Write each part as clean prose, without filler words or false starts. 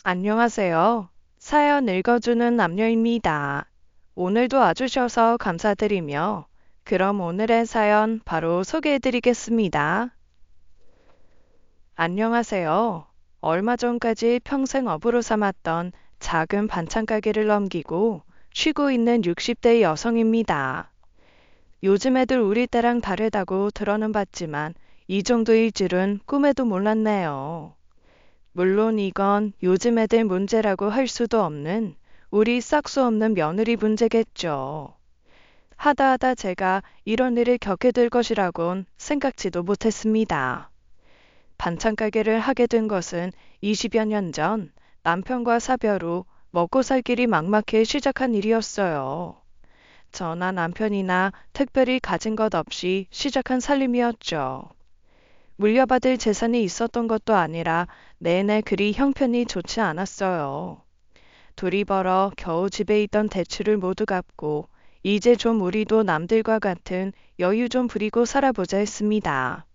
안녕하세요. 사연 읽어주는 남녀입니다. 오늘도 와주셔서 감사드리며, 그럼 오늘의 사연 바로 소개해드리겠습니다. 안녕하세요. 얼마 전까지 평생 업으로 삼았던 작은 반찬 가게를 넘기고 쉬고 있는 60대 여성입니다. 요즘 애들 우리 때랑 다르다고 들어는 봤지만 이 정도일 줄은 꿈에도 몰랐네요. 물론 이건 요즘 애들 문제라고 할 수도 없는 우리 싹수 없는 며느리 문제겠죠. 하다 하다 제가 이런 일을 겪게 될 것이라곤 생각지도 못했습니다. 반찬 가게를 하게 된 것은 20여 년 전 남편과 사별 후 먹고 살 길이 막막해 시작한 일이었어요. 저나 남편이나 특별히 가진 것 없이 시작한 살림이었죠. 물려받을 재산이 있었던 것도 아니라 내내 그리 형편이 좋지 않았어요. 둘이 벌어 겨우 집에 있던 대출을 모두 갚고 이제 좀 우리도 남들과 같은 여유 좀 부리고 살아보자 했습니다.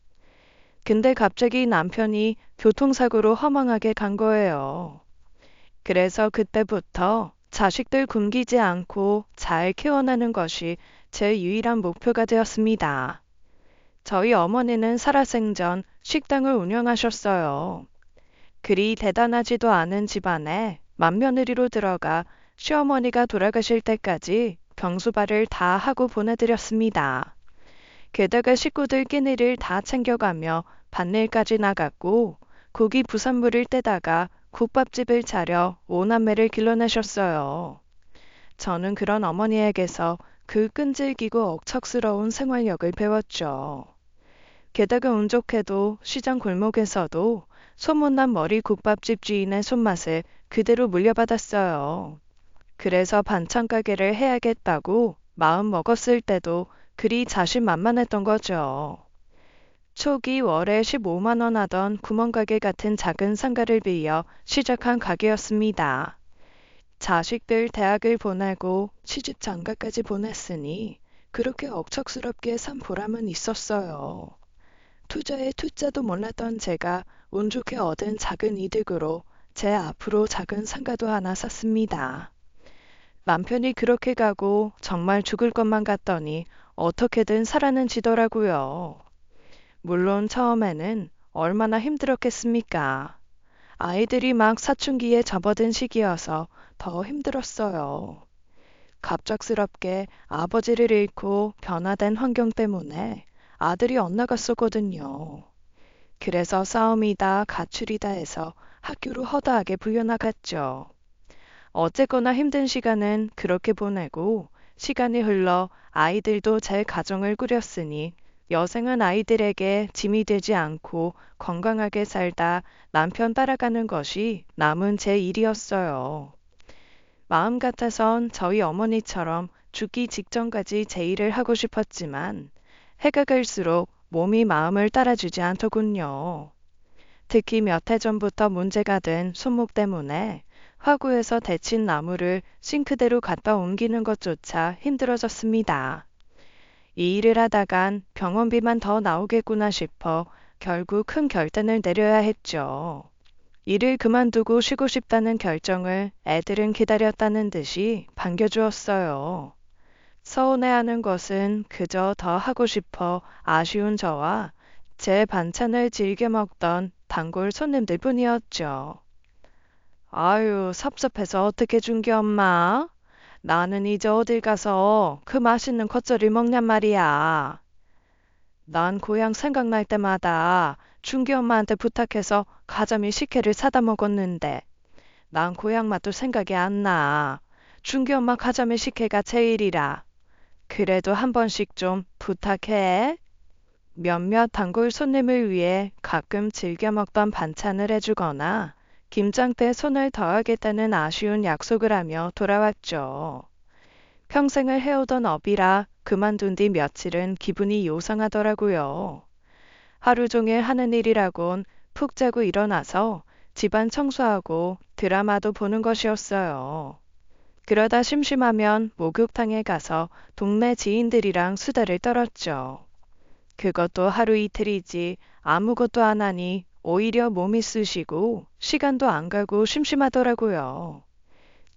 근데 갑자기 남편이 교통사고로 허망하게 간 거예요. 그래서 그때부터 자식들 굶기지 않고 잘 키워나는 것이 제 유일한 목표가 되었습니다. 저희 어머니는 살아생전 식당을 운영하셨어요. 그리 대단하지도 않은 집안에 맏며느리로 들어가 시어머니가 돌아가실 때까지 병수발을 다 하고 보내드렸습니다. 게다가 식구들 끼니를 다 챙겨가며 밭일까지 나갔고 고기 부산물을 떼다가 국밥집을 차려 오남매를 길러내셨어요. 저는 그런 어머니에게서 그 끈질기고 억척스러운 생활력을 배웠죠. 게다가 운 좋게도 시장 골목에서도 소문난 머리 국밥집 주인의 손맛을 그대로 물려받았어요. 그래서 반찬 가게를 해야겠다고 마음 먹었을 때도 그리 자신만만했던 거죠. 초기 월에 15만 원 하던 구멍가게 같은 작은 상가를 빌려 시작한 가게였습니다. 자식들 대학을 보내고 시집 장가까지 보냈으니 그렇게 억척스럽게 산 보람은 있었어요. 투자에 투자도 몰랐던 제가 운 좋게 얻은 작은 이득으로 제 앞으로 작은 상가도 하나 샀습니다. 남편이 그렇게 가고 정말 죽을 것만 같더니 어떻게든 살아는 지더라고요. 물론 처음에는 얼마나 힘들었겠습니까? 아이들이 막 사춘기에 접어든 시기여서 더 힘들었어요. 갑작스럽게 아버지를 잃고 변화된 환경 때문에 아들이 엇나갔었거든요. 그래서 싸움이다 가출이다 해서 학교로 허다하게 불려나갔죠. 어쨌거나 힘든 시간은 그렇게 보내고 시간이 흘러 아이들도 제 가정을 꾸렸으니 여생은 아이들에게 짐이 되지 않고 건강하게 살다 남편 따라가는 것이 남은 제 일이었어요. 마음 같아선 저희 어머니처럼 죽기 직전까지 제 일을 하고 싶었지만 해가 갈수록 몸이 마음을 따라주지 않더군요. 특히 몇 해 전부터 문제가 된 손목 때문에 화구에서 데친 나무를 싱크대로 갖다 옮기는 것조차 힘들어졌습니다. 이 일을 하다간 병원비만 더 나오겠구나 싶어 결국 큰 결단을 내려야 했죠. 일을 그만두고 쉬고 싶다는 결정을 애들은 기다렸다는 듯이 반겨주었어요. 서운해하는 것은 그저 더 하고 싶어 아쉬운 저와 제 반찬을 즐겨 먹던 단골 손님들 뿐이었죠. 아유, 섭섭해서 어떻게 준겨, 엄마? 나는 이제 어딜 가서 그 맛있는 겉절이 먹냔 말이야. 난 고향 생각날 때마다 준기 엄마한테 부탁해서 가자미 식혜를 사다 먹었는데 난 고향 맛도 생각이 안 나. 준기 엄마 가자미 식혜가 제일이라. 그래도 한 번씩 좀 부탁해. 몇몇 단골 손님을 위해 가끔 즐겨 먹던 반찬을 해주거나 김장 때 손을 더하겠다는 아쉬운 약속을 하며 돌아왔죠. 평생을 해오던 업이라 그만둔 뒤 며칠은 기분이 요상하더라고요. 하루 종일 하는 일이라곤 푹 자고 일어나서 집안 청소하고 드라마도 보는 것이었어요. 그러다 심심하면 목욕탕에 가서 동네 지인들이랑 수다를 떨었죠. 그것도 하루 이틀이지 아무것도 안 하니 오히려 몸이 쑤시고 시간도 안 가고 심심하더라고요.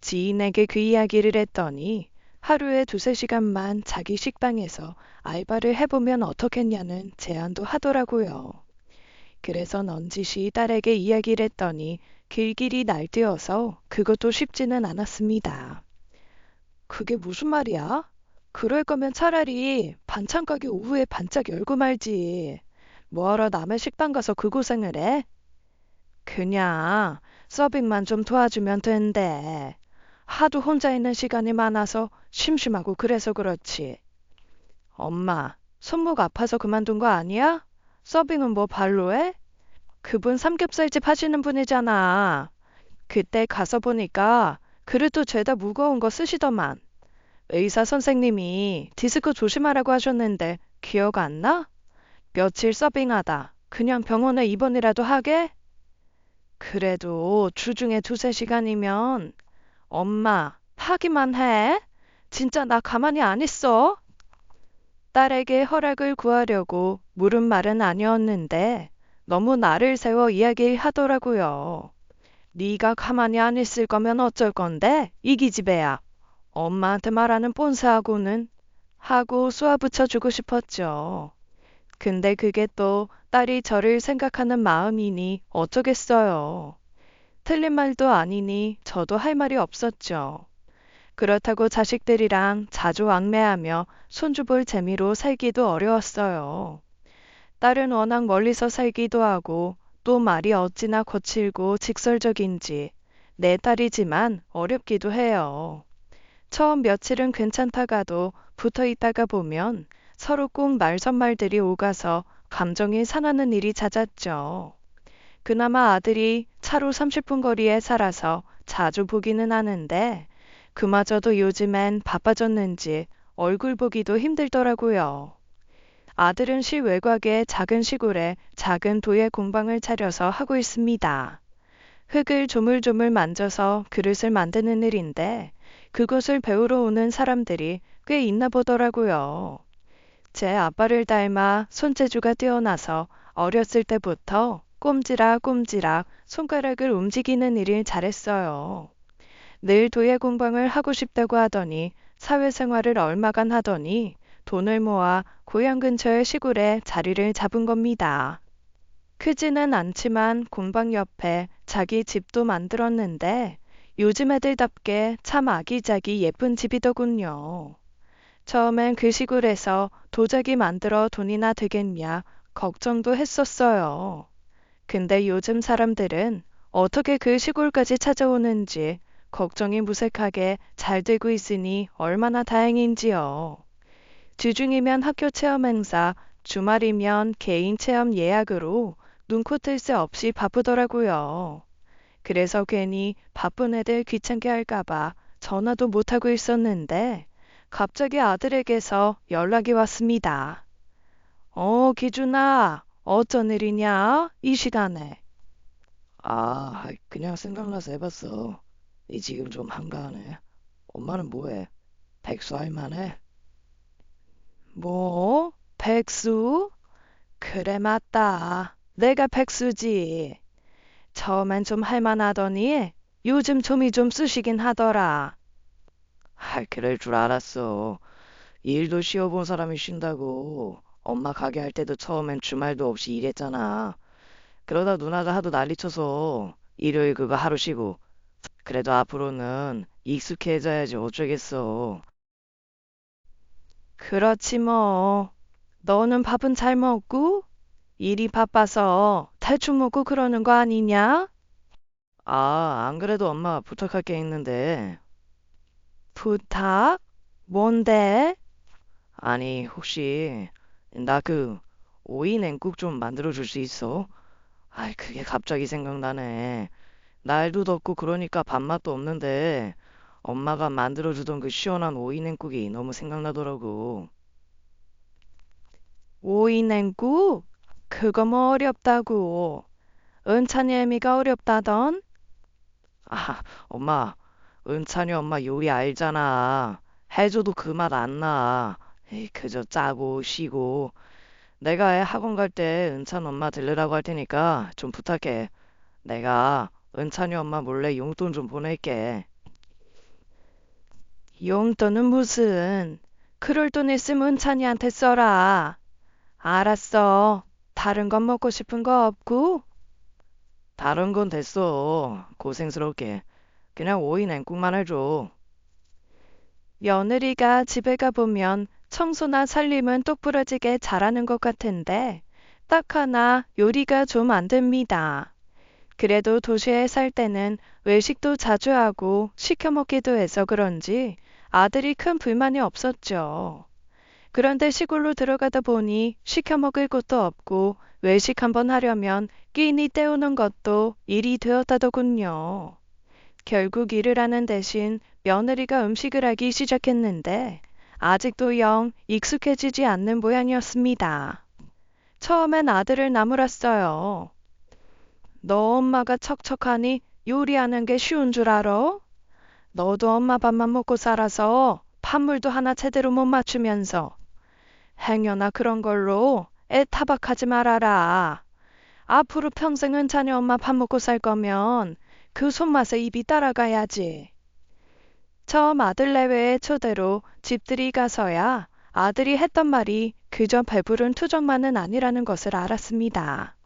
지인에게 그 이야기를 했더니 하루에 두세 시간만 자기 식당에서 알바를 해보면 어떻겠냐는 제안도 하더라고요. 그래서 넌지시 딸에게 이야기를 했더니 길길이 날뛰어서 그것도 쉽지는 않았습니다. 그게 무슨 말이야? 그럴 거면 차라리 반찬 가게 오후에 반짝 열고 말지. 뭐하러 남의 식당 가서 그 고생을 해? 그냥 서빙만 좀 도와주면 된대. 하도 혼자 있는 시간이 많아서 심심하고 그래서 그렇지. 엄마, 손목 아파서 그만둔 거 아니야? 서빙은 뭐 발로 해? 그분 삼겹살집 하시는 분이잖아. 그때 가서 보니까 그릇도 죄다 무거운 거 쓰시더만. 의사 선생님이 디스크 조심하라고 하셨는데 기억 안 나? 며칠 서빙하다 그냥 병원에 입원이라도 하게? 그래도 주중에 두세 시간이면 엄마 하기만 해? 진짜 나 가만히 안 있어? 딸에게 허락을 구하려고 물은 말은 아니었는데 너무 나를 세워 이야기하더라고요. 네가 가만히 안 있을 거면 어쩔 건데? 이 기집애야. 엄마한테 말하는 뻔스하고는 하고 쏘아붙여주고 싶었죠. 근데 그게 또 딸이 저를 생각하는 마음이니 어쩌겠어요. 틀린 말도 아니니 저도 할 말이 없었죠. 그렇다고 자식들이랑 자주 왕래하며 손주 볼 재미로 살기도 어려웠어요. 딸은 워낙 멀리서 살기도 하고 또 말이 어찌나 거칠고 직설적인지 내 딸이지만 어렵기도 해요. 처음 며칠은 괜찮다가도 붙어 있다가 보면 서로 꼭 말선말들이 오가서 감정이 상하는 일이 잦았죠. 그나마 아들이 차로 30분 거리에 살아서 자주 보기는 하는데 그마저도 요즘엔 바빠졌는지 얼굴 보기도 힘들더라고요. 아들은 시 외곽의 작은 시골에 작은 도예 공방을 차려서 하고 있습니다. 흙을 조물조물 만져서 그릇을 만드는 일인데 그것을 배우러 오는 사람들이 꽤 있나 보더라고요. 제 아빠를 닮아 손재주가 뛰어나서 어렸을 때부터 꼼지락꼼지락 손가락을 움직이는 일을 잘했어요. 늘 도예 공방을 하고 싶다고 하더니 사회생활을 얼마간 하더니 돈을 모아 고향 근처의 시골에 자리를 잡은 겁니다. 크지는 않지만 공방 옆에 자기 집도 만들었는데 요즘 애들답게 참 아기자기 예쁜 집이더군요. 처음엔 그 시골에서 도자기 만들어 돈이나 되겠냐 걱정도 했었어요. 근데 요즘 사람들은 어떻게 그 시골까지 찾아오는지 걱정이 무색하게 잘 되고 있으니 얼마나 다행인지요. 주중이면 학교 체험 행사, 주말이면 개인 체험 예약으로 눈코 뜰 새 없이 바쁘더라고요. 그래서 괜히 바쁜 애들 귀찮게 할까봐 전화도 못하고 있었는데 갑자기 아들에게서 연락이 왔습니다. 기준아, 어쩐 일이냐? 이 시간에. 그냥 생각나서 해봤어. 이 지금 좀 한가하네. 엄마는 뭐해? 백수 할 만해? 뭐? 백수? 그래, 맞다. 내가 백수지. 처음엔 좀 할만하더니 요즘 좀이 좀 쑤시긴 하더라. 그럴 줄 알았어. 일도 쉬어본 사람이 쉰다고. 엄마 가게 할 때도 처음엔 주말도 없이 일했잖아. 그러다 누나가 하도 난리쳐서 일요일 그거 하루 쉬고. 그래도 앞으로는 익숙해져야지 어쩌겠어. 그렇지 뭐. 너는 밥은 잘 먹고? 일이 바빠서 대충 먹고 그러는 거 아니냐? 안 그래도 엄마 부탁할 게 있는데. 부탁? 뭔데? 아니, 혹시 나 그 오이 냉국 좀 만들어 줄 수 있어? 그게 갑자기 생각나네. 날도 덥고 그러니까 밥맛도 없는데 엄마가 만들어 주던 그 시원한 오이 냉국이 너무 생각나더라고. 오이 냉국? 그거 뭐 어렵다고. 은찬이 애미가 어렵다던? 엄마, 은찬이 엄마 요리 알잖아. 해줘도 그 맛 안 나. 에이, 그저 짜고 시고. 내가 애 학원 갈 때 은찬 엄마 들르라고 할 테니까 좀 부탁해. 내가 은찬이 엄마 몰래 용돈 좀 보낼게. 용돈은 무슨? 그럴 돈 있으면 은찬이한테 써라. 알았어. 다른 건 먹고 싶은 거 없고? 다른 건 됐어. 고생스럽게. 그냥 오이 냉국만 해줘. 며느리가 집에 가보면 청소나 살림은 똑부러지게 잘하는 것 같은데 딱 하나 요리가 좀 안 됩니다. 그래도 도시에 살 때는 외식도 자주 하고 시켜 먹기도 해서 그런지 아들이 큰 불만이 없었죠. 그런데 시골로 들어가다 보니 시켜 먹을 것도 없고 외식 한번 하려면 끼니 때우는 것도 일이 되었다더군요. 결국 일을 하는 대신 며느리가 음식을 하기 시작했는데 아직도 영 익숙해지지 않는 모양이었습니다. 처음엔 아들을 나무랐어요. 너 엄마가 척척하니 요리하는 게 쉬운 줄 알아? 너도 엄마 밥만 먹고 살아서 판물도 하나 제대로 못 맞추면서 행여나 그런 걸로 애 타박하지 말아라. 앞으로 평생은 자네 엄마 밥 먹고 살 거면 그 손맛에 입이 따라가야지. 처음 아들 내외의 초대로 집들이 가서야 아들이 했던 말이 그저 배부른 투정만은 아니라는 것을 알았습니다.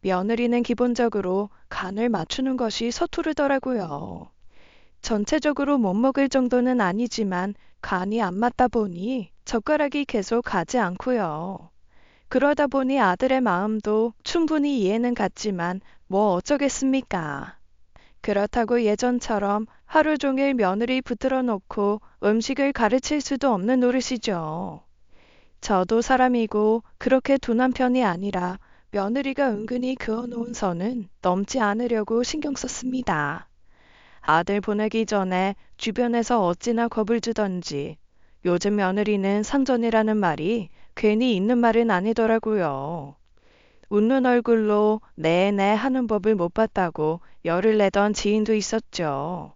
며느리는 기본적으로 간을 맞추는 것이 서투르더라고요. 전체적으로 못 먹을 정도는 아니지만 간이 안 맞다 보니 젓가락이 계속 가지 않고요. 그러다 보니 아들의 마음도 충분히 이해는 갔지만 뭐 어쩌겠습니까? 그렇다고 예전처럼 하루 종일 며느리 붙들어 놓고 음식을 가르칠 수도 없는 노릇이죠. 저도 사람이고 그렇게 둔한 편이 아니라 며느리가 은근히 그어놓은 선은 넘지 않으려고 신경 썼습니다. 아들 보내기 전에 주변에서 어찌나 겁을 주던지 요즘 며느리는 상전이라는 말이 괜히 있는 말은 아니더라고요. 웃는 얼굴로 네네 하는 법을 못 봤다고 열을 내던 지인도 있었죠.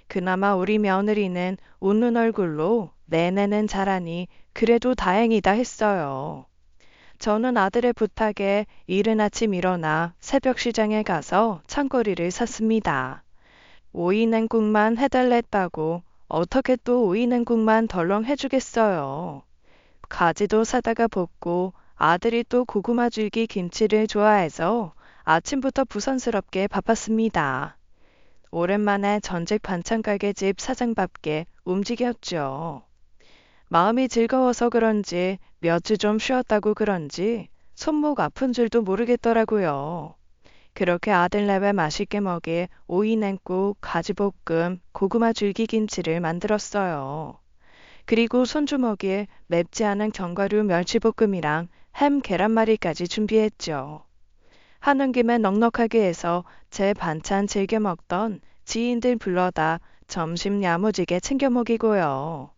그나마 우리 며느리는 웃는 얼굴로 네네는 잘하니 그래도 다행이다 했어요. 저는 아들의 부탁에 이른 아침 일어나 새벽 시장에 가서 창거리를 샀습니다. 오이 냉국만 해달랬다고 어떻게 또 오이 냉국만 덜렁 해주겠어요. 가지도 사다가 볶고 아들이 또 고구마 줄기 김치를 좋아해서 아침부터 부산스럽게 바빴습니다. 오랜만에 전직 반찬가게 집 사장답게 움직였죠. 마음이 즐거워서 그런지 몇 주 좀 쉬었다고 그런지 손목 아픈 줄도 모르겠더라고요. 그렇게 아들 내외 맛있게 먹일 오이 냉국, 가지볶음, 고구마 줄기 김치를 만들었어요. 그리고 손주 먹일 맵지 않은 견과류 멸치볶음이랑 햄 계란말이까지 준비했죠. 하는 김에 넉넉하게 해서 제 반찬 즐겨 먹던 지인들 불러다 점심 야무지게 챙겨 먹이고요.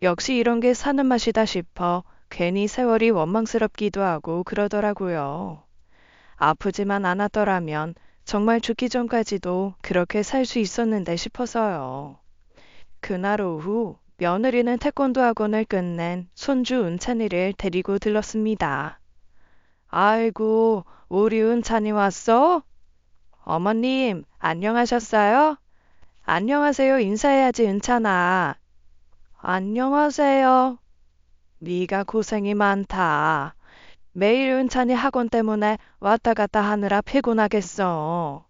역시 이런 게 사는 맛이다 싶어 괜히 세월이 원망스럽기도 하고 그러더라고요. 아프지만 않았더라면 정말 죽기 전까지도 그렇게 살 수 있었는데 싶어서요. 그날 오후 며느리는 태권도 학원을 끝낸 손주 은찬이를 데리고 들렀습니다. 아이고, 우리 은찬이 왔어? 어머님, 안녕하셨어요? 안녕하세요. 인사해야지, 은찬아. 안녕하세요. 네가 고생이 많다. 매일 은찬이 학원 때문에 왔다 갔다 하느라 피곤하겠어.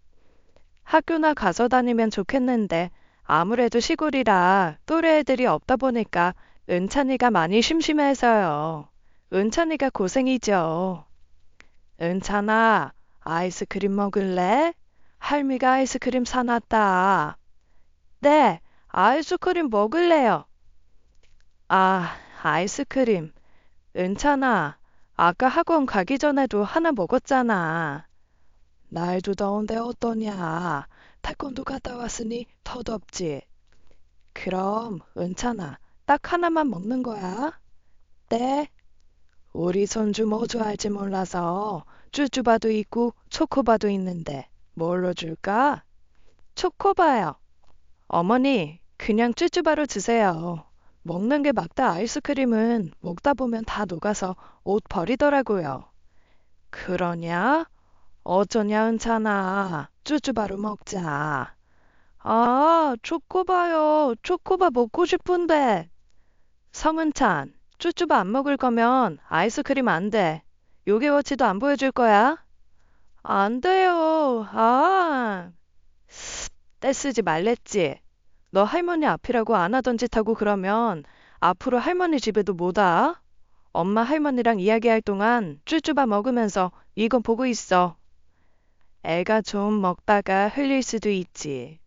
학교나 가서 다니면 좋겠는데 아무래도 시골이라 또래 애들이 없다 보니까 은찬이가 많이 심심해서요. 은찬이가 고생이죠. 은찬아, 아이스크림 먹을래? 할미가 아이스크림 사놨다. 네, 아이스크림 먹을래요. 아, 아이스크림. 은찬아, 아까 학원 가기 전에도 하나 먹었잖아. 날도 더운데 어떠냐? 태권도 갔다 왔으니 더 덥지. 그럼 은찬아, 딱 하나만 먹는 거야? 네? 우리 손주 뭐 좋아할지 몰라서 쭈쭈바도 있고 초코바도 있는데 뭘로 줄까? 초코바요. 어머니, 그냥 쭈쭈바로 주세요. 먹는 게 막다 아이스크림은 먹다 보면 다 녹아서 옷 버리더라고요. 그러냐? 어쩌냐, 은찬아. 쭈쭈바로 먹자. 아, 초코바요. 초코바 먹고 싶은데. 성은찬, 쭈쭈바 안 먹을 거면 아이스크림 안 돼. 요괴워치도 안 보여줄 거야? 안 돼요. 아, 떼쓰지 말랬지. 너 할머니 앞이라고 안 하던 짓 하고 그러면 앞으로 할머니 집에도 못 와. 엄마 할머니랑 이야기할 동안 쭈쭈바 먹으면서 이거 보고 있어. 애가 좀 먹다가 흘릴 수도 있지.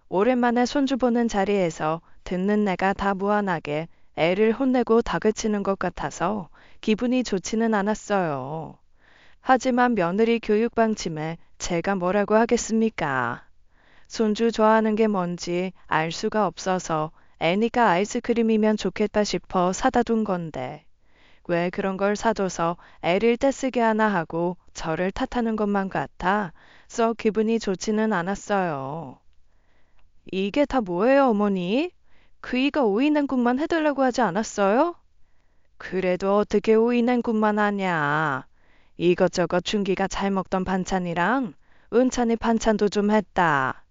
오랜만에 손주 보는 자리에서 듣는 내가 다 무안하게 애를 혼내고 다그치는 것 같아서 기분이 좋지는 않았어요. 하지만 며느리 교육 방침에 제가 뭐라고 하겠습니까? 손주 좋아하는 게 뭔지 알 수가 없어서 애니까 아이스크림이면 좋겠다 싶어 사다 둔 건데 왜 그런 걸 사줘서 애를 떼쓰게 하나 하고 저를 탓하는 것만 같아 썩 기분이 좋지는 않았어요. 이게 다 뭐예요, 어머니? 그이가 오이냉국만 해달라고 하지 않았어요? 그래도 어떻게 오이냉국만 하냐. 이것저것 준기가 잘 먹던 반찬이랑 은찬이 반찬도 좀 했다.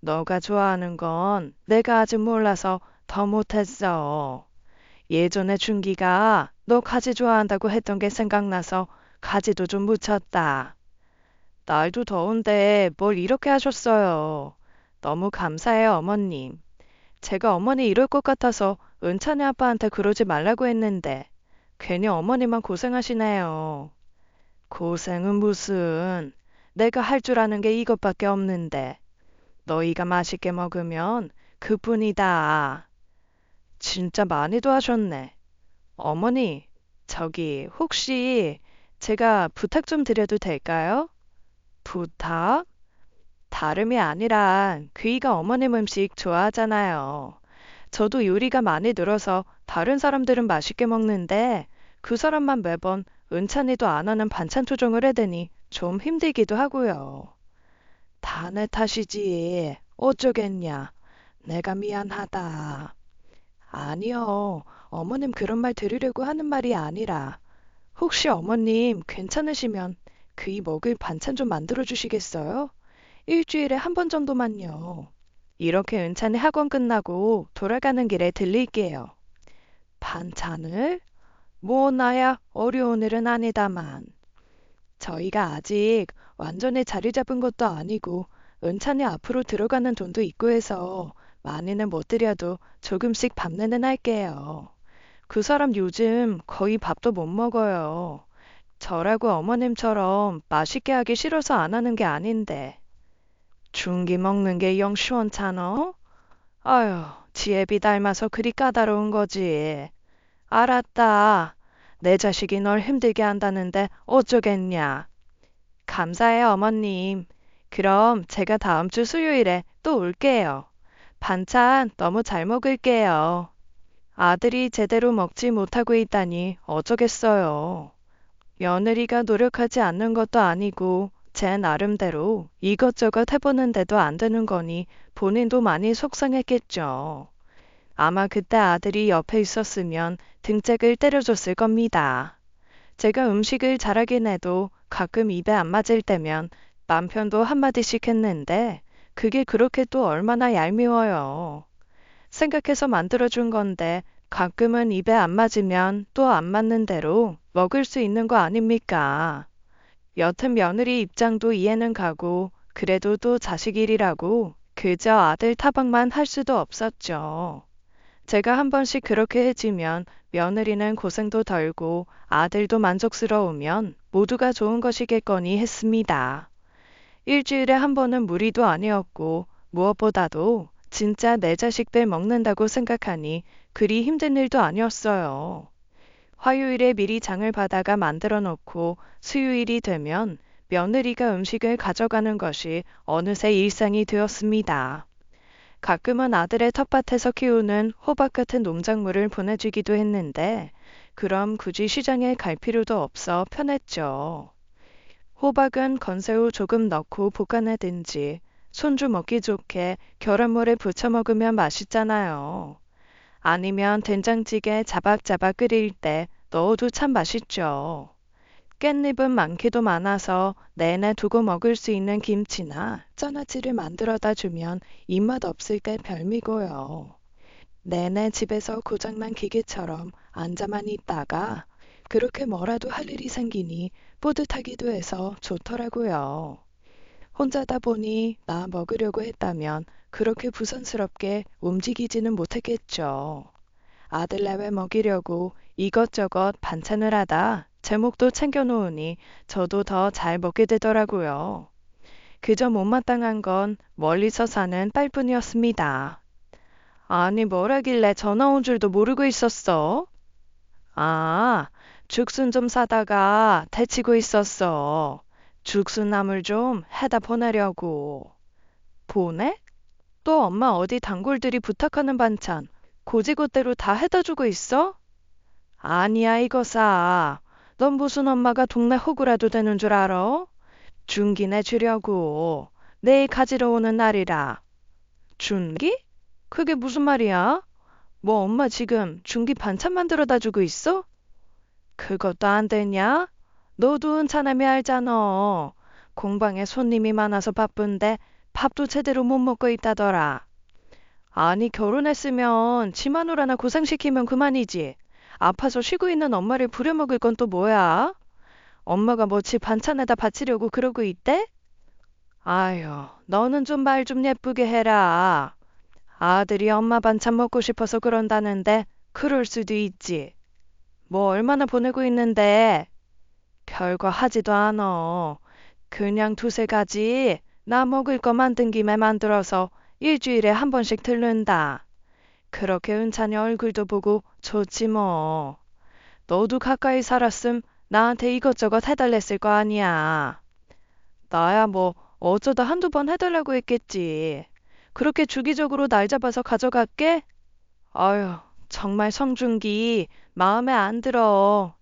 너가 좋아하는 건 내가 아직 몰라서 더 못했어. 예전에 준기가 너 가지 좋아한다고 했던 게 생각나서 가지도 좀 묻혔다. 날도 더운데 뭘 이렇게 하셨어요. 너무 감사해요, 어머님. 제가 어머니 이럴 것 같아서 은찬이 아빠한테 그러지 말라고 했는데 괜히 어머니만 고생하시네요. 고생은 무슨. 내가 할 줄 아는 게 이것밖에 없는데. 너희가 맛있게 먹으면 그뿐이다. 진짜 많이도 하셨네. 어머니, 저기 혹시 제가 부탁 좀 드려도 될까요? 부탁? 다름이 아니라 그이가 어머님 음식 좋아하잖아요. 저도 요리가 많이 늘어서 다른 사람들은 맛있게 먹는데 그 사람만 매번 은찬이도 안 하는 반찬 조정을 해대니 좀 힘들기도 하고요. 다 내 탓이지. 어쩌겠냐. 내가 미안하다. 아니요. 어머님 그런 말 들으려고 하는 말이 아니라 혹시 어머님 괜찮으시면 그이 먹을 반찬 좀 만들어 주시겠어요? 일주일에 한 번 정도만요. 이렇게 은찬이 학원 끝나고 돌아가는 길에 들릴게요. 반찬을? 뭐 나야 어려운 일은 아니다만. 저희가 아직 완전히 자리 잡은 것도 아니고 은찬이 앞으로 들어가는 돈도 있고 해서 많이는 못 드려도 조금씩 밥 내는 할게요. 그 사람 요즘 거의 밥도 못 먹어요. 저라고 어머님처럼 맛있게 하기 싫어서 안 하는 게 아닌데. 중기 먹는 게 영 시원찮어? 아휴, 지혜비 닮아서 그리 까다로운 거지. 알았다. 내 자식이 널 힘들게 한다는데 어쩌겠냐. 감사해요, 어머님. 그럼 제가 다음 주 수요일에 또 올게요. 반찬 너무 잘 먹을게요. 아들이 제대로 먹지 못하고 있다니 어쩌겠어요. 며느리가 노력하지 않는 것도 아니고 제 나름대로 이것저것 해보는데도 안 되는 거니 본인도 많이 속상했겠죠. 아마 그때 아들이 옆에 있었으면 등짝을 때려줬을 겁니다. 제가 음식을 잘하긴 해도 가끔 입에 안 맞을 때면 남편도 한마디씩 했는데 그게 그렇게 또 얼마나 얄미워요. 생각해서 만들어준 건데 가끔은 입에 안 맞으면 또 안 맞는 대로 먹을 수 있는 거 아닙니까? 여튼 며느리 입장도 이해는 가고 그래도 또 자식 일이라고 그저 아들 타박만 할 수도 없었죠. 제가 한 번씩 그렇게 해주면 며느리는 고생도 덜고 아들도 만족스러우면 모두가 좋은 것이겠거니 했습니다. 일주일에 한 번은 무리도 아니었고 무엇보다도 진짜 내 자식들 먹는다고 생각하니 그리 힘든 일도 아니었어요. 화요일에 미리 장을 받아가 만들어 놓고 수요일이 되면 며느리가 음식을 가져가는 것이 어느새 일상이 되었습니다. 가끔은 아들의 텃밭에서 키우는 호박 같은 농작물을 보내주기도 했는데 그럼 굳이 시장에 갈 필요도 없어 편했죠. 호박은 건새우 조금 넣고 볶아내든지 손주 먹기 좋게 계란물에 부쳐 먹으면 맛있잖아요. 아니면 된장찌개 자박자박 끓일 때 넣어도 참 맛있죠. 깻잎은 많기도 많아서 내내 두고 먹을 수 있는 김치나 쩌나찌를 만들어다 주면 입맛 없을 때 별미고요. 내내 집에서 고장난 기계처럼 앉아만 있다가 그렇게 뭐라도 할 일이 생기니 뿌듯하기도 해서 좋더라고요. 혼자다 보니 나 먹으려고 했다면 그렇게 부선스럽게 움직이지는 못했겠죠. 아들 내외 먹이려고 이것저것 반찬을 하다 제목도 챙겨놓으니 저도 더 잘 먹게 되더라고요. 그저 못마땅한 건 멀리서 사는 딸뿐이었습니다. 아니, 뭘 하길래 전화 온 줄도 모르고 있었어? 아, 죽순 좀 사다가 데치고 있었어. 죽순나물 좀 해다 보내려고. 보내? 또 엄마 어디 단골들이 부탁하는 반찬 고지고대로 다 해다 주고 있어? 아니야, 이거사. 넌 무슨 엄마가 동네 호구라도 되는 줄 알아? 준기 내주려고. 내일 가지러 오는 날이라. 준기? 그게 무슨 말이야? 뭐 엄마 지금 준기 반찬 만들어다 주고 있어? 그것도 안 되냐? 너도 은차남이 알잖아. 공방에 손님이 많아서 바쁜데 밥도 제대로 못 먹고 있다더라. 아니, 결혼했으면 지 마누라나 고생시키면 그만이지. 아파서 쉬고 있는 엄마를 부려먹을 건 또 뭐야? 엄마가 뭐 집 반찬에다 바치려고 그러고 있대? 아유, 너는 좀 말 좀 예쁘게 해라. 아들이 엄마 반찬 먹고 싶어서 그런다는데 그럴 수도 있지. 뭐 얼마나 보내고 있는데 별거 하지도 않어. 그냥 두세 가지 나 먹을 거 만든 김에 만들어서 일주일에 한 번씩 들른다. 그렇게 은찬이 얼굴도 보고 좋지 뭐. 너도 가까이 살았음 나한테 이것저것 해달랬을 거 아니야. 나야 뭐 어쩌다 한두 번 해달라고 했겠지. 그렇게 주기적으로 날 잡아서 가져갈게? 아유, 정말 성준기 마음에 안 들어.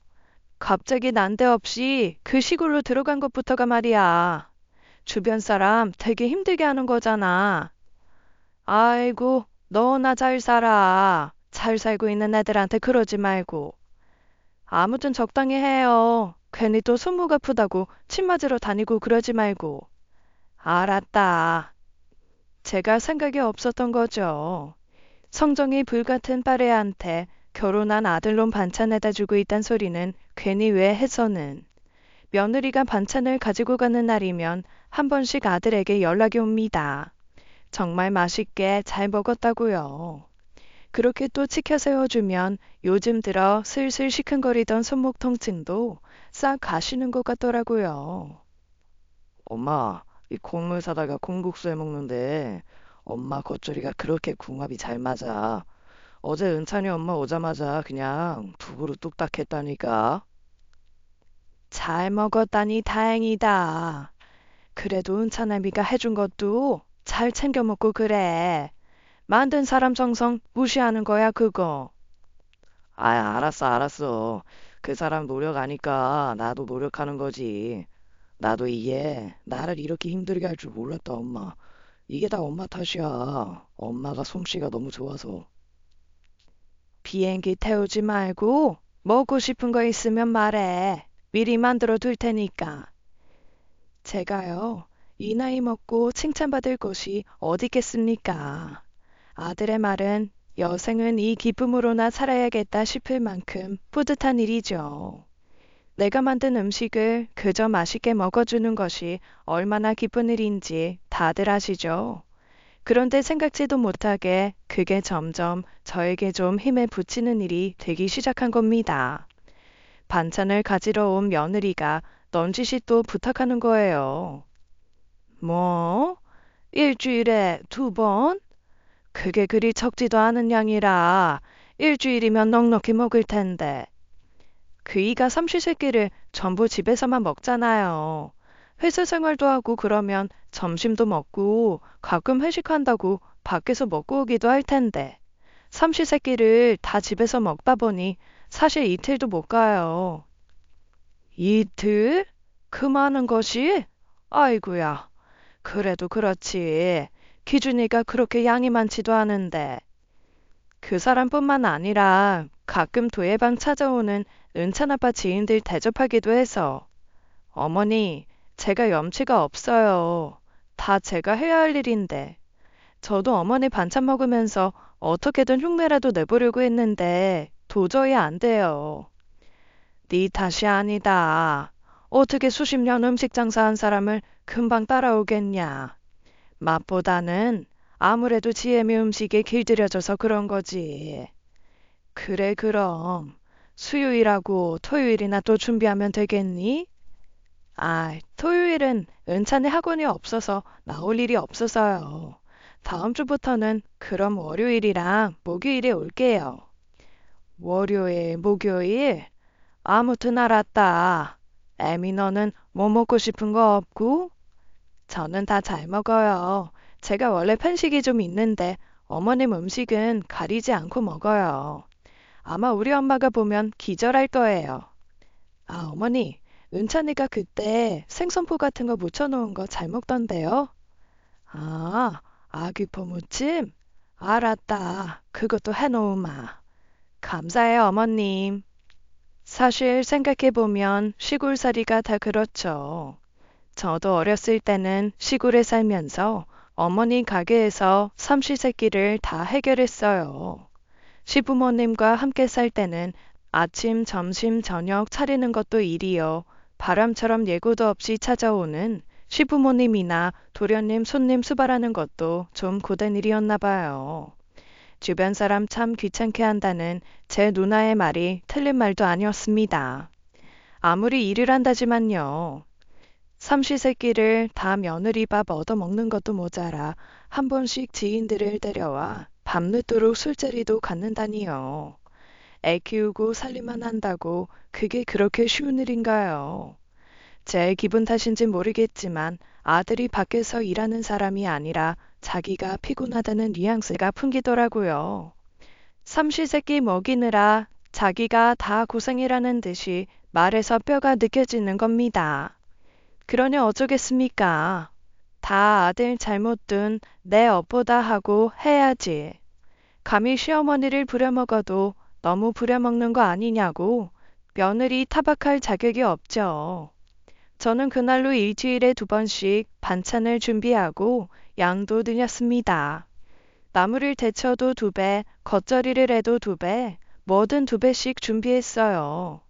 갑자기 난데없이 그 시골로 들어간 것부터가 말이야. 주변 사람 되게 힘들게 하는 거잖아. 아이고, 너나 잘 살아. 잘 살고 있는 애들한테 그러지 말고. 아무튼 적당히 해요. 괜히 또 손목 아프다고 침 맞으러 다니고 그러지 말고. 알았다. 제가 생각이 없었던 거죠. 성정이 불같은 딸애한테 결혼한 아들놈 반찬에다 주고 있단 소리는 괜히 왜 해서는. 며느리가 반찬을 가지고 가는 날이면 한 번씩 아들에게 연락이 옵니다. 정말 맛있게 잘 먹었다고요. 그렇게 또 치켜 세워주면 요즘 들어 슬슬 시큰거리던 손목 통증도 싹 가시는 것 같더라고요. 엄마, 이 콩물 사다가 콩국수 해 먹는데 엄마 겉절이가 그렇게 궁합이 잘 맞아. 어제 은찬이 엄마 오자마자 그냥 두 그릇 뚝딱 했다니까. 잘 먹었다니 다행이다. 그래도 은찬애미가 해준 것도 잘 챙겨 먹고 그래. 만든 사람 정성 무시하는 거야, 그거. 아, 알았어. 그 사람 노력 아니까 나도 노력하는 거지. 나도 이게 나를 이렇게 힘들게 할 줄 몰랐다, 엄마. 이게 다 엄마 탓이야. 엄마가 솜씨가 너무 좋아서. 비행기 태우지 말고 먹고 싶은 거 있으면 말해. 미리 만들어 둘 테니까. 제가요, 이 나이 먹고 칭찬받을 곳이 어디 있겠습니까? 아들의 말은 여생은 이 기쁨으로나 살아야겠다 싶을 만큼 뿌듯한 일이죠. 내가 만든 음식을 그저 맛있게 먹어주는 것이 얼마나 기쁜 일인지 다들 아시죠? 그런데 생각지도 못하게 그게 점점 저에게 좀 힘에 부치는 일이 되기 시작한 겁니다. 반찬을 가지러 온 며느리가 넌지시 또 부탁하는 거예요. 뭐? 일주일에 두 번? 그게 그리 적지도 않은 양이라 일주일이면 넉넉히 먹을 텐데. 그이가 삼시세끼를 전부 집에서만 먹잖아요. 회사 생활도 하고 그러면 점심도 먹고 가끔 회식한다고 밖에서 먹고 오기도 할 텐데. 삼시세끼를 다 집에서 먹다 보니 사실 이틀도 못 가요. 이틀? 그 많은 것이? 아이고야. 그래도 그렇지. 기준이가 그렇게 양이 많지도 않은데. 그 사람뿐만 아니라 가끔 도예방 찾아오는 은찬 아빠 지인들 대접하기도 해서. 어머니, 제가 염치가 없어요. 다 제가 해야 할 일인데. 저도 어머니 반찬 먹으면서 어떻게든 흉내라도 내보려고 했는데 도저히 안 돼요. 네 탓이 아니다. 어떻게 수십 년 음식 장사한 사람을 금방 따라오겠냐. 맛보다는 아무래도 지혜미 음식에 길들여져서 그런 거지. 그래, 그럼. 수요일하고 토요일이나 또 준비하면 되겠니? 아, 토요일은 은찬이 학원이 없어서 나올 일이 없어서요. 다음 주부터는 그럼 월요일이랑 목요일에 올게요. 월요일, 목요일? 아무튼 알았다. 애미 너는 뭐 먹고 싶은 거 없고? 저는 다 잘 먹어요. 제가 원래 편식이 좀 있는데 어머님 음식은 가리지 않고 먹어요. 아마 우리 엄마가 보면 기절할 거예요. 아, 어머니, 은찬이가 그때 생선포 같은 거 무쳐놓은 거 잘 먹던데요? 아, 아귀포 무침? 알았다. 그것도 해놓으마. 감사해요, 어머님. 사실 생각해보면 시골살이가 다 그렇죠. 저도 어렸을 때는 시골에 살면서 어머니 가게에서 삼시세끼를 다 해결했어요. 시부모님과 함께 살 때는 아침, 점심, 저녁 차리는 것도 일이요. 바람처럼 예고도 없이 찾아오는 시부모님이나 도련님 손님 수발하는 것도 좀 고된 일이었나 봐요. 주변 사람 참 귀찮게 한다는 제 누나의 말이 틀린 말도 아니었습니다. 아무리 일을 한다지만요. 삼시세끼를 다 며느리밥 얻어먹는 것도 모자라 한 번씩 지인들을 데려와 밤늦도록 술자리도 갖는다니요. 애 키우고 살림만 한다고 그게 그렇게 쉬운 일인가요? 제 기분 탓인지 모르겠지만 아들이 밖에서 일하는 사람이 아니라 자기가 피곤하다는 뉘앙스가 풍기더라고요. 삼시세끼 먹이느라 자기가 다 고생이라는 듯이 말에서 뼈가 느껴지는 겁니다. 그러니 어쩌겠습니까? 다 아들 잘못 둔 내 업보다 하고 해야지. 감히 시어머니를 부려먹어도 너무 부려먹는 거 아니냐고 며느리 타박할 자격이 없죠. 저는 그날로 일주일에 2번씩 반찬을 준비하고 양도 늘렸습니다. 나물을 데쳐도 2배, 겉절이를 해도 2배, 뭐든 2배씩 준비했어요.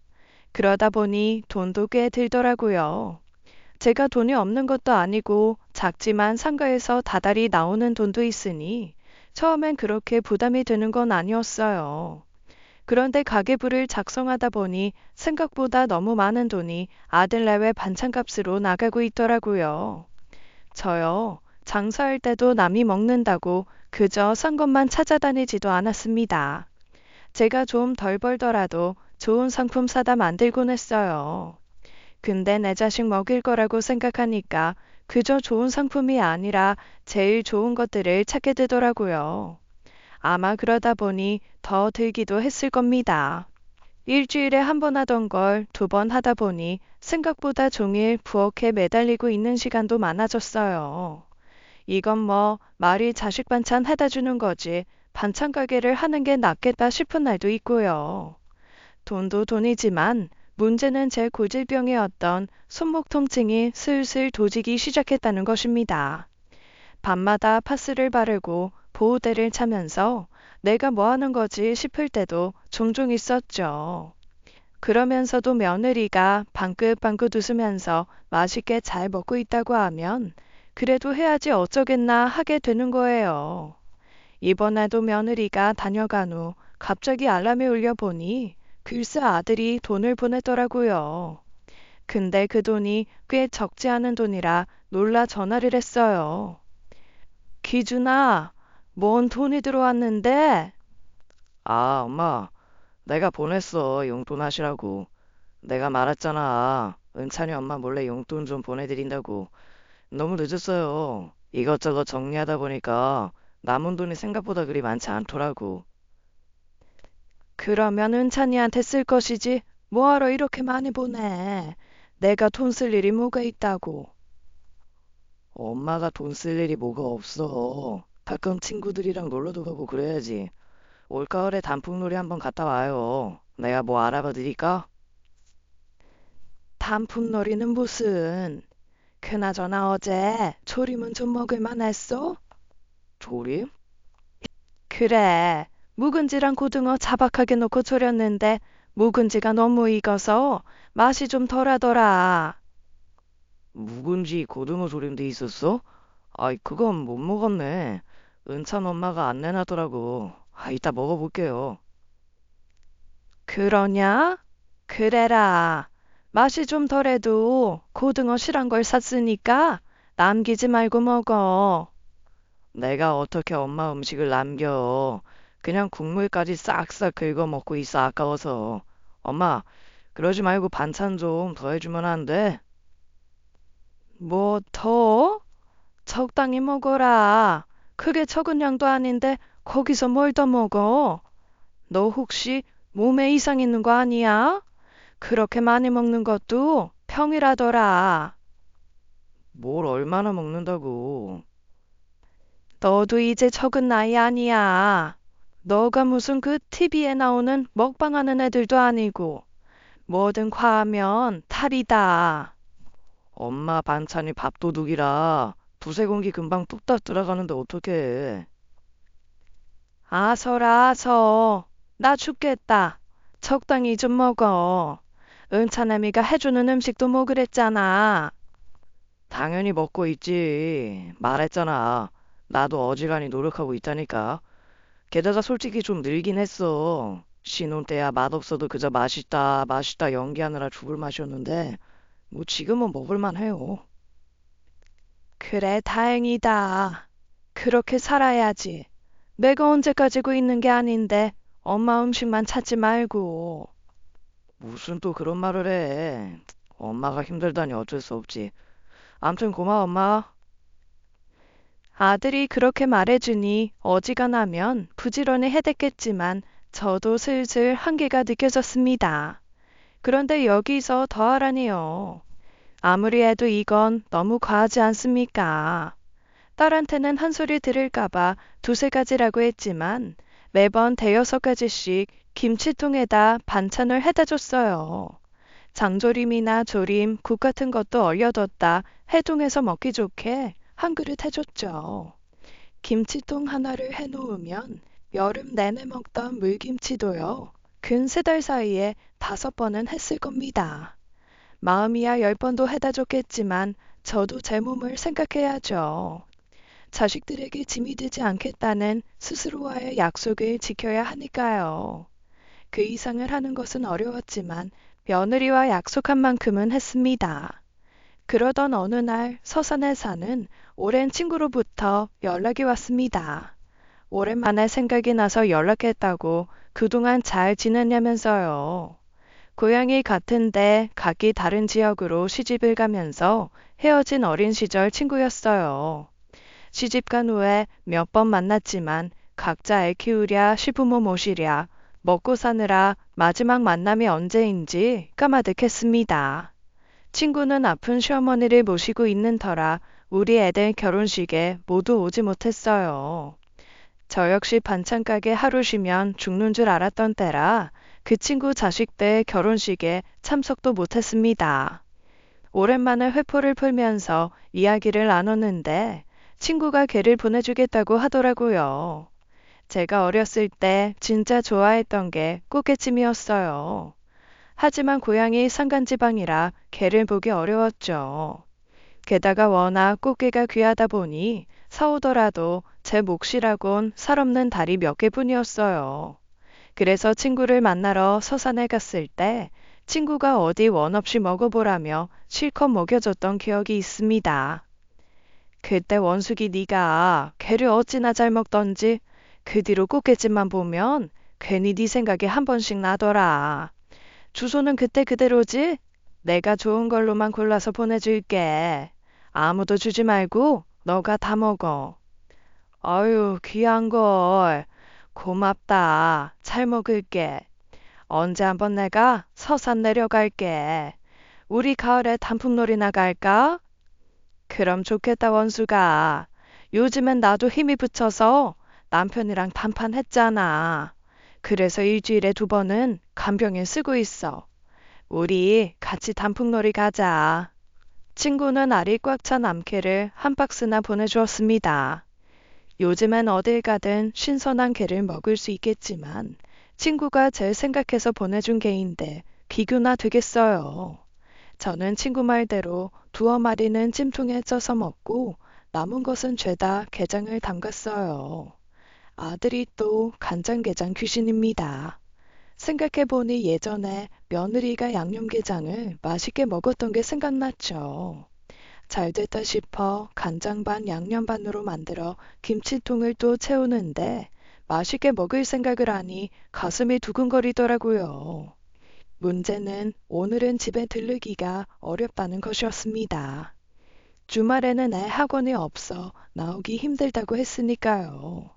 그러다 보니 돈도 꽤 들더라고요. 제가 돈이 없는 것도 아니고 작지만 상가에서 다달이 나오는 돈도 있으니 처음엔 그렇게 부담이 되는 건 아니었어요. 그런데 가계부를 작성하다 보니 생각보다 너무 많은 돈이 아들 내외 반찬값으로 나가고 있더라고요. 저요, 장사할 때도 남이 먹는다고 그저 싼 것만 찾아다니지도 않았습니다. 제가 좀 덜 벌더라도 좋은 상품 사다 만들곤 했어요. 근데 내 자식 먹일 거라고 생각하니까 그저 좋은 상품이 아니라 제일 좋은 것들을 찾게 되더라고요. 아마 그러다 보니 더 들기도 했을 겁니다. 일주일에 1번 하던 걸 2번 하다 보니 생각보다 종일 부엌에 매달리고 있는 시간도 많아졌어요. 이건 뭐 말이 자식 반찬 해다 주는 거지 반찬 가게를 하는 게 낫겠다 싶은 날도 있고요. 돈도 돈이지만 문제는 제 고질병이었던 손목 통증이 슬슬 도지기 시작했다는 것입니다. 밤마다 파스를 바르고 보호대를 차면서 내가 뭐 하는 거지 싶을 때도 종종 있었죠. 그러면서도 며느리가 방긋방긋 웃으면서 맛있게 잘 먹고 있다고 하면 그래도 해야지 어쩌겠나 하게 되는 거예요. 이번에도 며느리가 다녀간 후 갑자기 알람이 울려 보니 글쎄 아들이 돈을 보냈더라고요. 근데 그 돈이 꽤 적지 않은 돈이라 놀라 전화를 했어요. 기준아, 뭔 돈이 들어왔는데? 아, 엄마, 내가 보냈어. 용돈 하시라고. 내가 말했잖아. 은찬이 엄마 몰래 용돈 좀 보내드린다고. 너무 늦었어요. 이것저것 정리하다 보니까 남은 돈이 생각보다 그리 많지 않더라고. 그러면 은찬이한테 쓸 것이지 뭐하러 이렇게 많이 보내. 내가 돈 쓸 일이 뭐가 있다고. 엄마가 돈 쓸 일이 뭐가 없어. 가끔 친구들이랑 놀러도 가고 그래야지. 올가을에 단풍놀이 한번 갔다 와요. 내가 뭐 알아봐 드릴까? 단풍놀이는 무슨? 그나저나 어제 조림은 좀 먹을만 했어? 조림? 그래. 묵은지랑 고등어 자박하게 넣고 졸였는데 묵은지가 너무 익어서 맛이 좀 덜하더라. 묵은지 고등어 조림도 있었어? 아이, 그건 못 먹었네. 은찬 엄마가 안 내놔더라고. 아, 이따 먹어볼게요. 그러냐? 그래라. 맛이 좀 덜해도 고등어 실한 걸 샀으니까 남기지 말고 먹어. 내가 어떻게 엄마 음식을 남겨. 그냥 국물까지 싹싹 긁어 먹고 있어, 아까워서. 엄마, 그러지 말고 반찬 좀 더 해주면 안 돼? 뭐 더? 적당히 먹어라. 그게 적은 양도 아닌데 거기서 뭘 더 먹어? 너 혹시 몸에 이상 있는 거 아니야? 그렇게 많이 먹는 것도 평이라더라. 뭘 얼마나 먹는다고. 너도 이제 적은 나이 아니야. 너가 무슨 그 TV에 나오는 먹방하는 애들도 아니고 뭐든 과하면 탈이다. 엄마 반찬이 밥도둑이라 두세 공기 금방 뚝딱 들어가는데 어떡해. 아서라 아서. 나 죽겠다. 적당히 좀 먹어. 은차남이가 해주는 음식도 뭐 그랬잖아. 당연히 먹고 있지. 말했잖아. 나도 어지간히 노력하고 있다니까. 게다가 솔직히 좀 늘긴 했어. 신혼 때야 맛없어도 그저 맛있다, 맛있다 연기하느라 죽을 맛이었는데, 뭐 지금은 먹을만 해요. 그래, 다행이다. 그렇게 살아야지. 내가 언제 가지고 있는 게 아닌데, 엄마 음식만 찾지 말고. 무슨 또 그런 말을 해. 엄마가 힘들다니 어쩔 수 없지. 암튼 고마워, 엄마. 아들이 그렇게 말해주니 어지간하면 부지런히 해댔겠지만 저도 슬슬 한계가 느껴졌습니다. 그런데 여기서 더하라니요. 아무리 해도 이건 너무 과하지 않습니까? 딸한테는 한 소리 들을까봐 두세 가지라고 했지만 매번 대여섯 가지씩 김치통에다 반찬을 해다 줬어요. 장조림이나 조림, 국 같은 것도 얼려뒀다 해동해서 먹기 좋게 한 그릇 해줬죠. 김치통 하나를 해놓으면 여름 내내 먹던 물김치도요. 근 세 달 사이에 5번은 했을 겁니다. 마음이야 10번도 해다 줬겠지만 저도 제 몸을 생각해야죠. 자식들에게 짐이 되지 않겠다는 스스로와의 약속을 지켜야 하니까요. 그 이상을 하는 것은 어려웠지만 며느리와 약속한 만큼은 했습니다. 그러던 어느 날 서산에 사는 오랜 친구로부터 연락이 왔습니다. 오랜만에 생각이 나서 연락했다고 그동안 잘 지냈냐면서요. 고향이 같은데 각기 다른 지역으로 시집을 가면서 헤어진 어린 시절 친구였어요. 시집간 후에 몇 번 만났지만 각자 애 키우랴 시부모 모시랴 먹고 사느라 마지막 만남이 언제인지 까마득했습니다. 친구는 아픈 시어머니를 모시고 있는 터라 우리 애들 결혼식에 모두 오지 못했어요. 저 역시 반찬 가게 하루 쉬면 죽는 줄 알았던 때라 그 친구 자식들 결혼식에 참석도 못했습니다. 오랜만에 회포를 풀면서 이야기를 나눴는데 친구가 걔를 보내주겠다고 하더라고요. 제가 어렸을 때 진짜 좋아했던 게 꽃게찜이었어요. 하지만 고향이 산간지방이라 개를 보기 어려웠죠. 게다가 워낙 꽃게가 귀하다 보니 사오더라도 제 몫이라곤 살 없는 다리 몇 개뿐이었어요. 그래서 친구를 만나러 서산에 갔을 때 친구가 어디 원 없이 먹어보라며 실컷 먹여줬던 기억이 있습니다. 그때 원숙이 네가 개를 어찌나 잘 먹던지 그 뒤로 꽃게찜만 보면 괜히 네 생각이 한 번씩 나더라. 주소는 그때 그대로지? 내가 좋은 걸로만 골라서 보내줄게. 아무도 주지 말고 너가 다 먹어. 아유, 귀한 걸. 고맙다. 잘 먹을게. 언제 한번 내가 서산 내려갈게. 우리 가을에 단풍놀이 나갈까? 그럼 좋겠다, 원수가. 요즘엔 나도 힘이 붙여서 남편이랑 단판 했잖아. 그래서 일주일에 2번은 간병인 쓰고 있어. 우리 같이 단풍놀이 가자. 친구는 알이 꽉 찬 암캐를 한 박스나 보내주었습니다. 요즘엔 어딜 가든 신선한 게를 먹을 수 있겠지만 친구가 제일 생각해서 보내준 게인데 비교나 되겠어요. 저는 친구 말대로 2마리는 찜통에 쪄서 먹고 남은 것은 죄다 게장을 담갔어요. 아들이 또 간장게장 귀신입니다. 생각해보니 예전에 며느리가 양념게장을 맛있게 먹었던 게 생각났죠. 잘 됐다 싶어 간장 반 양념 반으로 만들어 김치통을 또 채우는데 맛있게 먹을 생각을 하니 가슴이 두근거리더라고요. 문제는 오늘은 집에 들르기가 어렵다는 것이었습니다. 주말에는 애 학원이 없어 나오기 힘들다고 했으니까요.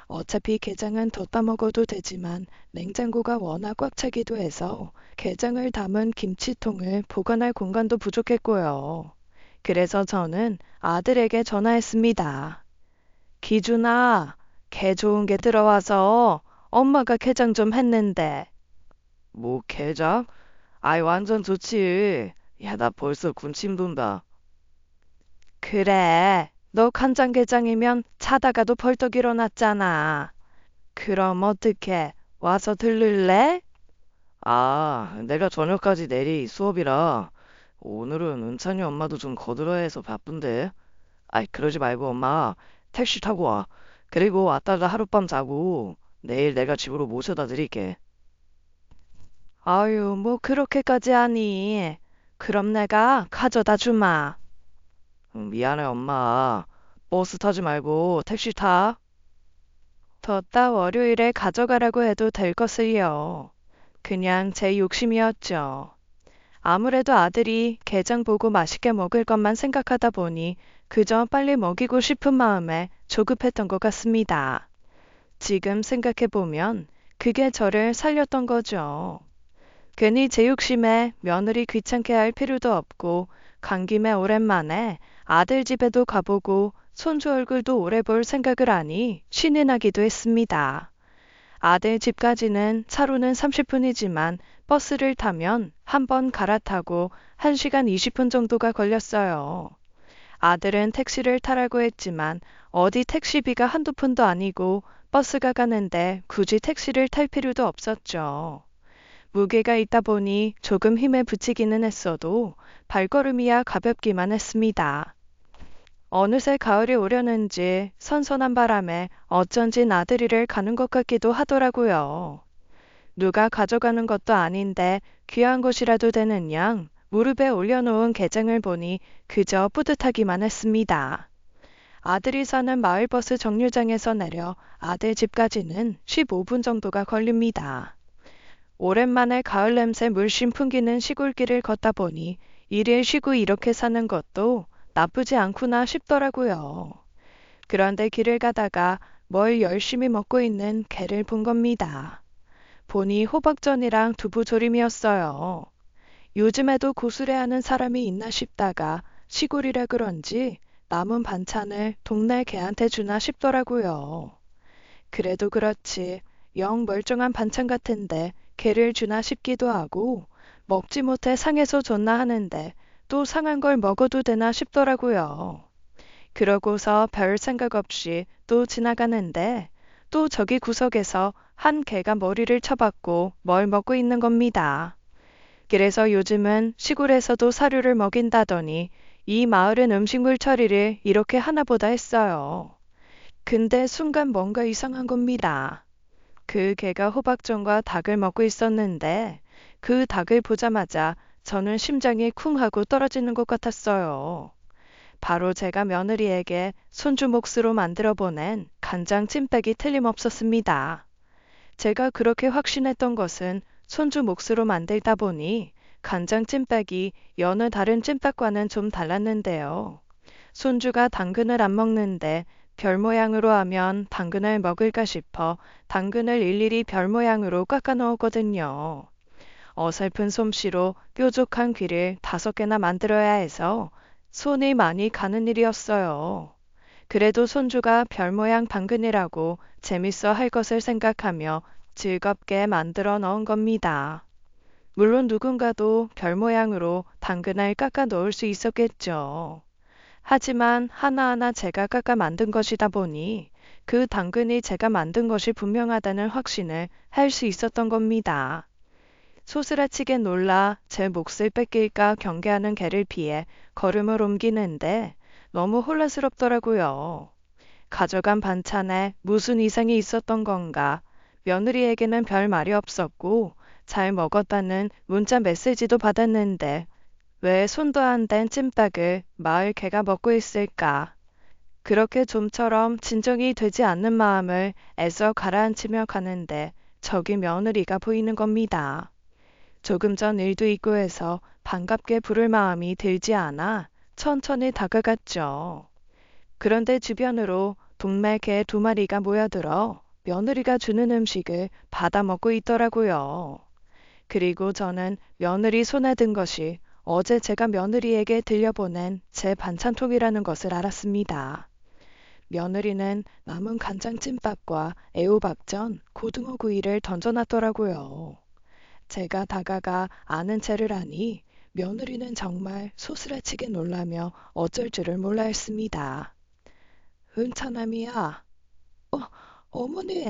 어차피 게장은 뒀다 먹어도 되지만 냉장고가 워낙 꽉 차기도 해서 게장을 담은 김치통을 보관할 공간도 부족했고요. 그래서 저는 아들에게 전화했습니다. 기준아, 게 좋은 게 들어와서 엄마가 게장 좀 했는데. 뭐 게장? 아이 완전 좋지. 야, 나 벌써 군침 돈다. 그래, 너 간장게장이면 자다가도 벌떡 일어났잖아. 그럼 어떻게 와서 들를래? 아, 내가 저녁까지 내리 수업이라 오늘은 은찬이 엄마도 좀 거들어야 해서 바쁜데. 아이, 그러지 말고 엄마 택시 타고 와. 그리고 왔다가 하룻밤 자고 내일 내가 집으로 모셔다 드릴게. 아유, 뭐 그렇게까지 하니. 그럼 내가 가져다 주마. 미안해 엄마. 버스 타지 말고 택시 타. 덧다 월요일에 가져가라고 해도 될 것을요. 그냥 제 욕심이었죠. 아무래도 아들이 게장 보고 맛있게 먹을 것만 생각하다 보니 그저 빨리 먹이고 싶은 마음에 조급했던 것 같습니다. 지금 생각해보면 그게 저를 살렸던 거죠. 괜히 제 욕심에 며느리 귀찮게 할 필요도 없고 간 김에 오랜만에 아들 집에도 가보고 손주 얼굴도 오래 볼 생각을 하니 신이 나기도 했습니다. 아들 집까지는 차로는 30분이지만 버스를 타면 한 번 갈아타고 1시간 20분 정도가 걸렸어요. 아들은 택시를 타라고 했지만 어디 택시비가 한두 푼도 아니고 버스가 가는데 굳이 택시를 탈 필요도 없었죠. 무게가 있다 보니 조금 힘에 부치기는 했어도 발걸음이야 가볍기만 했습니다. 어느새 가을이 오려는지 선선한 바람에 어쩐지 나들이를 가는 것 같기도 하더라고요. 누가 가져가는 것도 아닌데 귀한 것이라도 되는 양 무릎에 올려놓은 게장을 보니 그저 뿌듯하기만 했습니다. 아들이 사는 마을버스 정류장에서 내려 아들 집까지는 15분 정도가 걸립니다. 오랜만에 가을 냄새 물씬 풍기는 시골길을 걷다 보니 일일 쉬고 이렇게 사는 것도 나쁘지 않구나 싶더라고요. 그런데 길을 가다가 뭘 열심히 먹고 있는 개를 본 겁니다. 보니 호박전이랑 두부조림이었어요. 요즘에도 고수레하는 사람이 있나 싶다가 시골이라 그런지 남은 반찬을 동네 개한테 주나 싶더라고요. 그래도 그렇지 영 멀쩡한 반찬 같은데 개를 주나 싶기도 하고 먹지 못해 상해서 줬나 하는데 또 상한 걸 먹어도 되나 싶더라고요. 그러고서 별 생각 없이 또 지나가는데 또 저기 구석에서 한 개가 머리를 쳐박고 뭘 먹고 있는 겁니다. 그래서 요즘은 시골에서도 사료를 먹인다더니 이 마을은 음식물 처리를 이렇게 하나보다 했어요. 근데 순간 뭔가 이상한 겁니다. 그 개가 호박전과 닭을 먹고 있었는데 그 닭을 보자마자 저는 심장이 쿵 하고 떨어지는 것 같았어요. 바로 제가 며느리에게 손주 몫으로 만들어 보낸 간장 찜닭이 틀림없었습니다. 제가 그렇게 확신했던 것은 손주 몫으로 만들다 보니 간장 찜닭이 여느 다른 찜닭과는 좀 달랐는데요. 손주가 당근을 안 먹는데 별 모양으로 하면 당근을 먹을까 싶어 당근을 일일이 별 모양으로 깎아 넣었거든요. 어설픈 솜씨로 뾰족한 귀를 5개나 만들어야 해서 손이 많이 가는 일이었어요. 그래도 손주가 별 모양 당근이라고 재밌어 할 것을 생각하며 즐겁게 만들어 넣은 겁니다. 물론 누군가도 별 모양으로 당근을 깎아 넣을 수 있었겠죠. 하지만 하나하나 제가 깎아 만든 것이다 보니 그 당근이 제가 만든 것이 분명하다는 확신을 할 수 있었던 겁니다. 소스라치게 놀라 제 몫을 뺏길까 경계하는 개를 피해 걸음을 옮기는데 너무 혼란스럽더라고요. 가져간 반찬에 무슨 이상이 있었던 건가? 며느리에게는 별 말이 없었고 잘 먹었다는 문자 메시지도 받았는데 왜 손도 안 댄 찜닭을 마을 개가 먹고 있을까? 그렇게 좀처럼 진정이 되지 않는 마음을 애써 가라앉히며 가는데 저기 며느리가 보이는 겁니다. 조금 전 일도 있고 해서 반갑게 부를 마음이 들지 않아 천천히 다가갔죠. 그런데 주변으로 동네 개 2마리가 모여들어 며느리가 주는 음식을 받아 먹고 있더라고요. 그리고 저는 며느리 손에 든 것이 어제 제가 며느리에게 들려보낸 제 반찬통이라는 것을 알았습니다. 며느리는 남은 간장찜밥과 애호박전, 고등어 구이를 던져놨더라고요. 제가 다가가 아는 체를 하니 며느리는 정말 소스라치게 놀라며 어쩔 줄을 몰라 했습니다. 은차남이야. 어머니,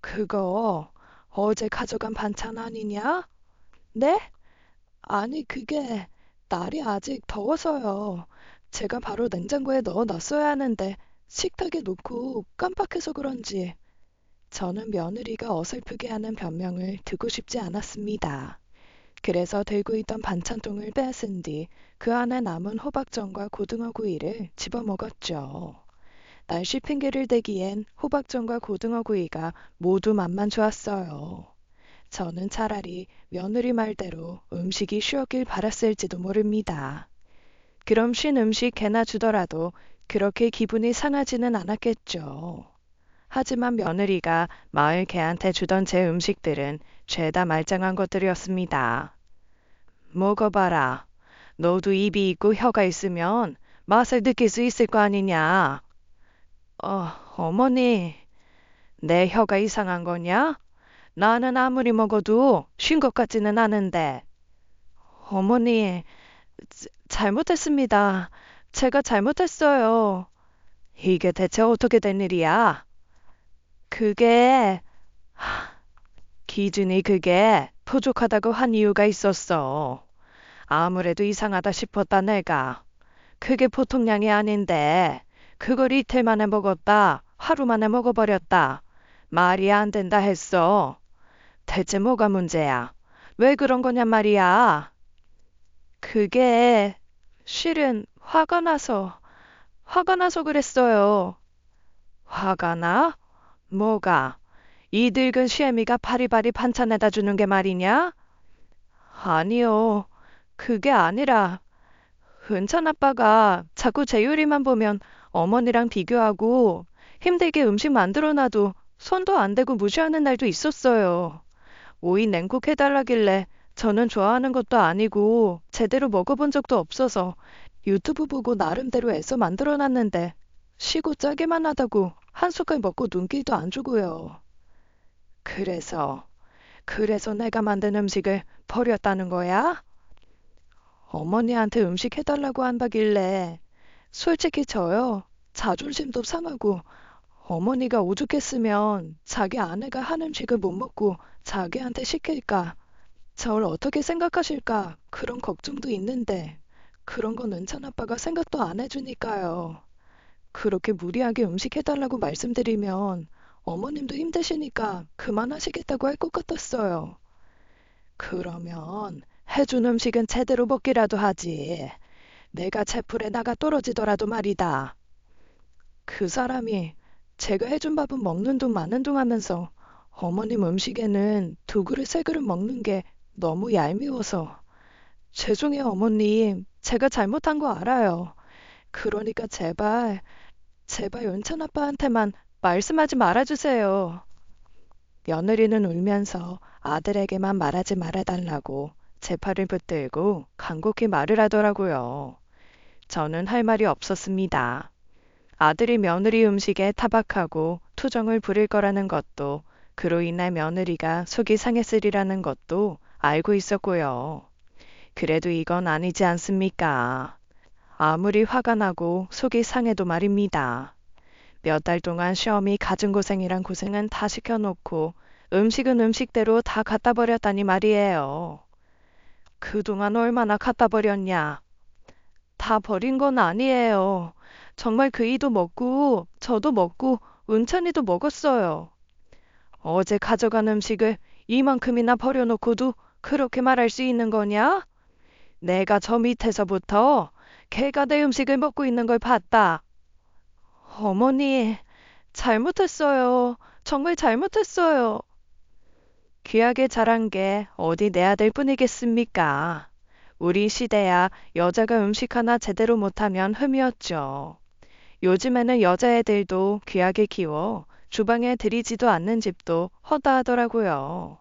그거 어제 가져간 반찬 아니냐? 네? 아니, 그게 날이 아직 더워서요. 제가 바로 냉장고에 넣어 놨어야 하는데 식탁에 놓고 깜빡해서 그런지. 저는 며느리가 어설프게 하는 변명을 듣고 싶지 않았습니다. 그래서 들고 있던 반찬통을 빼앗은 뒤 그 안에 남은 호박전과 고등어 구이를 집어먹었죠. 날씨 핑계를 대기엔 호박전과 고등어 구이가 모두 맛만 좋았어요. 저는 차라리 며느리 말대로 음식이 쉬었길 바랐을지도 모릅니다. 그럼 쉰 음식 개나 주더라도 그렇게 기분이 상하지는 않았겠죠. 하지만 며느리가 마을 개한테 주던 제 음식들은 죄다 말짱한 것들이었습니다. 먹어봐라. 너도 입이 있고 혀가 있으면 맛을 느낄 수 있을 거 아니냐. 어머니, 내 혀가 이상한 거냐? 나는 아무리 먹어도 쉰 것 같지는 않은데. 어머니, 잘못했습니다. 제가 잘못했어요. 이게 대체 어떻게 된 일이야? 그게, 기준이 그게 부족하다고 한 이유가 있었어. 아무래도 이상하다 싶었다 내가. 그게 보통 양이 아닌데 그걸 이틀 만에 먹었다. 하루 만에 먹어버렸다. 말이 안 된다 했어. 대체 뭐가 문제야? 왜 그런 거냔 말이야. 그게 실은 화가 나서 그랬어요. 화가 나? 뭐가? 이 늙은 시애미가 바리바리 반찬에다 주는 게 말이냐? 아니요. 그게 아니라 은찬 아빠가 자꾸 제 요리만 보면 어머니랑 비교하고 힘들게 음식 만들어놔도 손도 안 대고 무시하는 날도 있었어요. 오이 냉국 해달라길래 저는 좋아하는 것도 아니고 제대로 먹어본 적도 없어서 유튜브 보고 나름대로 애써 만들어놨는데 시고 짜기만 하다고 한 숟갈 먹고 눈길도 안 주고요. 그래서 내가 만든 음식을 버렸다는 거야? 어머니한테 음식 해달라고 한다길래 솔직히 저요. 자존심도 상하고 어머니가 오죽했으면 자기 아내가 한 음식을 못 먹고 자기한테 시킬까? 저를 어떻게 생각하실까? 그런 걱정도 있는데 그런 건 은찬 아빠가 생각도 안 해주니까요. 그렇게 무리하게 음식 해달라고 말씀드리면 어머님도 힘드시니까 그만하시겠다고 할 것 같았어요. 그러면 해준 음식은 제대로 먹기라도 하지. 내가 채플에 나가 떨어지더라도 말이다. 그 사람이 제가 해준 밥은 먹는 둥 마는 둥 하면서 어머님 음식에는 2그릇 3그릇 먹는 게 너무 얄미워서. 죄송해요 어머님. 제가 잘못한 거 알아요. 그러니까 제발 은찬 아빠한테만 말씀하지 말아주세요. 며느리는 울면서 아들에게만 말하지 말아달라고 제 팔을 붙들고 간곡히 말을 하더라고요. 저는 할 말이 없었습니다. 아들이 며느리 음식에 타박하고 투정을 부릴 거라는 것도 그로 인해 며느리가 속이 상했으리라는 것도 알고 있었고요. 그래도 이건 아니지 않습니까? 아무리 화가 나고 속이 상해도 말입니다. 몇 달 동안 시어미 갖은 고생이란 고생은 다 시켜놓고 음식은 음식대로 다 갖다 버렸다니 말이에요. 그동안 얼마나 갖다 버렸냐? 다 버린 건 아니에요. 정말 그이도 먹고 저도 먹고 은찬이도 먹었어요. 어제 가져간 음식을 이만큼이나 버려놓고도 그렇게 말할 수 있는 거냐? 내가 저 밑에서부터 걔가 내 음식을 먹고 있는 걸 봤다. 어머니, 잘못했어요. 정말 잘못했어요. 귀하게 자란 게 어디 내 아들 뿐이겠습니까? 우리 시대야 여자가 음식 하나 제대로 못하면 흠이었죠. 요즘에는 여자애들도 귀하게 키워 주방에 들이지도 않는 집도 허다하더라고요.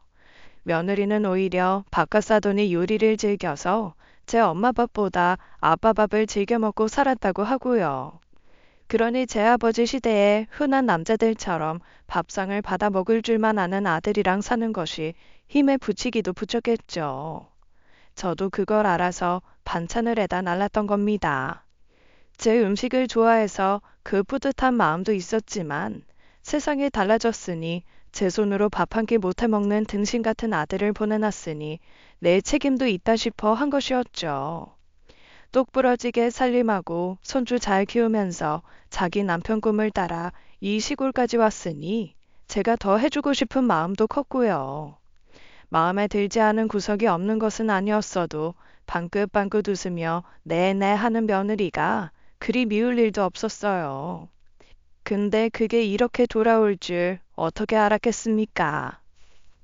며느리는 오히려 바깥 사돈이 요리를 즐겨서 제 엄마 밥보다 아빠 밥을 즐겨 먹고 살았다고 하고요. 그러니 제 아버지 시대에 흔한 남자들처럼 밥상을 받아 먹을 줄만 아는 아들이랑 사는 것이 힘에 부치기도 부족했죠. 저도 그걸 알아서 반찬을 해다 날랐던 겁니다. 제 음식을 좋아해서 그 뿌듯한 마음도 있었지만 세상이 달라졌으니 제 손으로 밥 한 끼 못해 먹는 등신 같은 아들을 보내놨으니 내 책임도 있다 싶어 한 것이었죠. 똑부러지게 살림하고 손주 잘 키우면서 자기 남편 꿈을 따라 이 시골까지 왔으니 제가 더 해주고 싶은 마음도 컸고요. 마음에 들지 않은 구석이 없는 것은 아니었어도 방긋방긋 웃으며 네네 하는 며느리가 그리 미울 일도 없었어요. 근데 그게 이렇게 돌아올 줄 어떻게 알았겠습니까?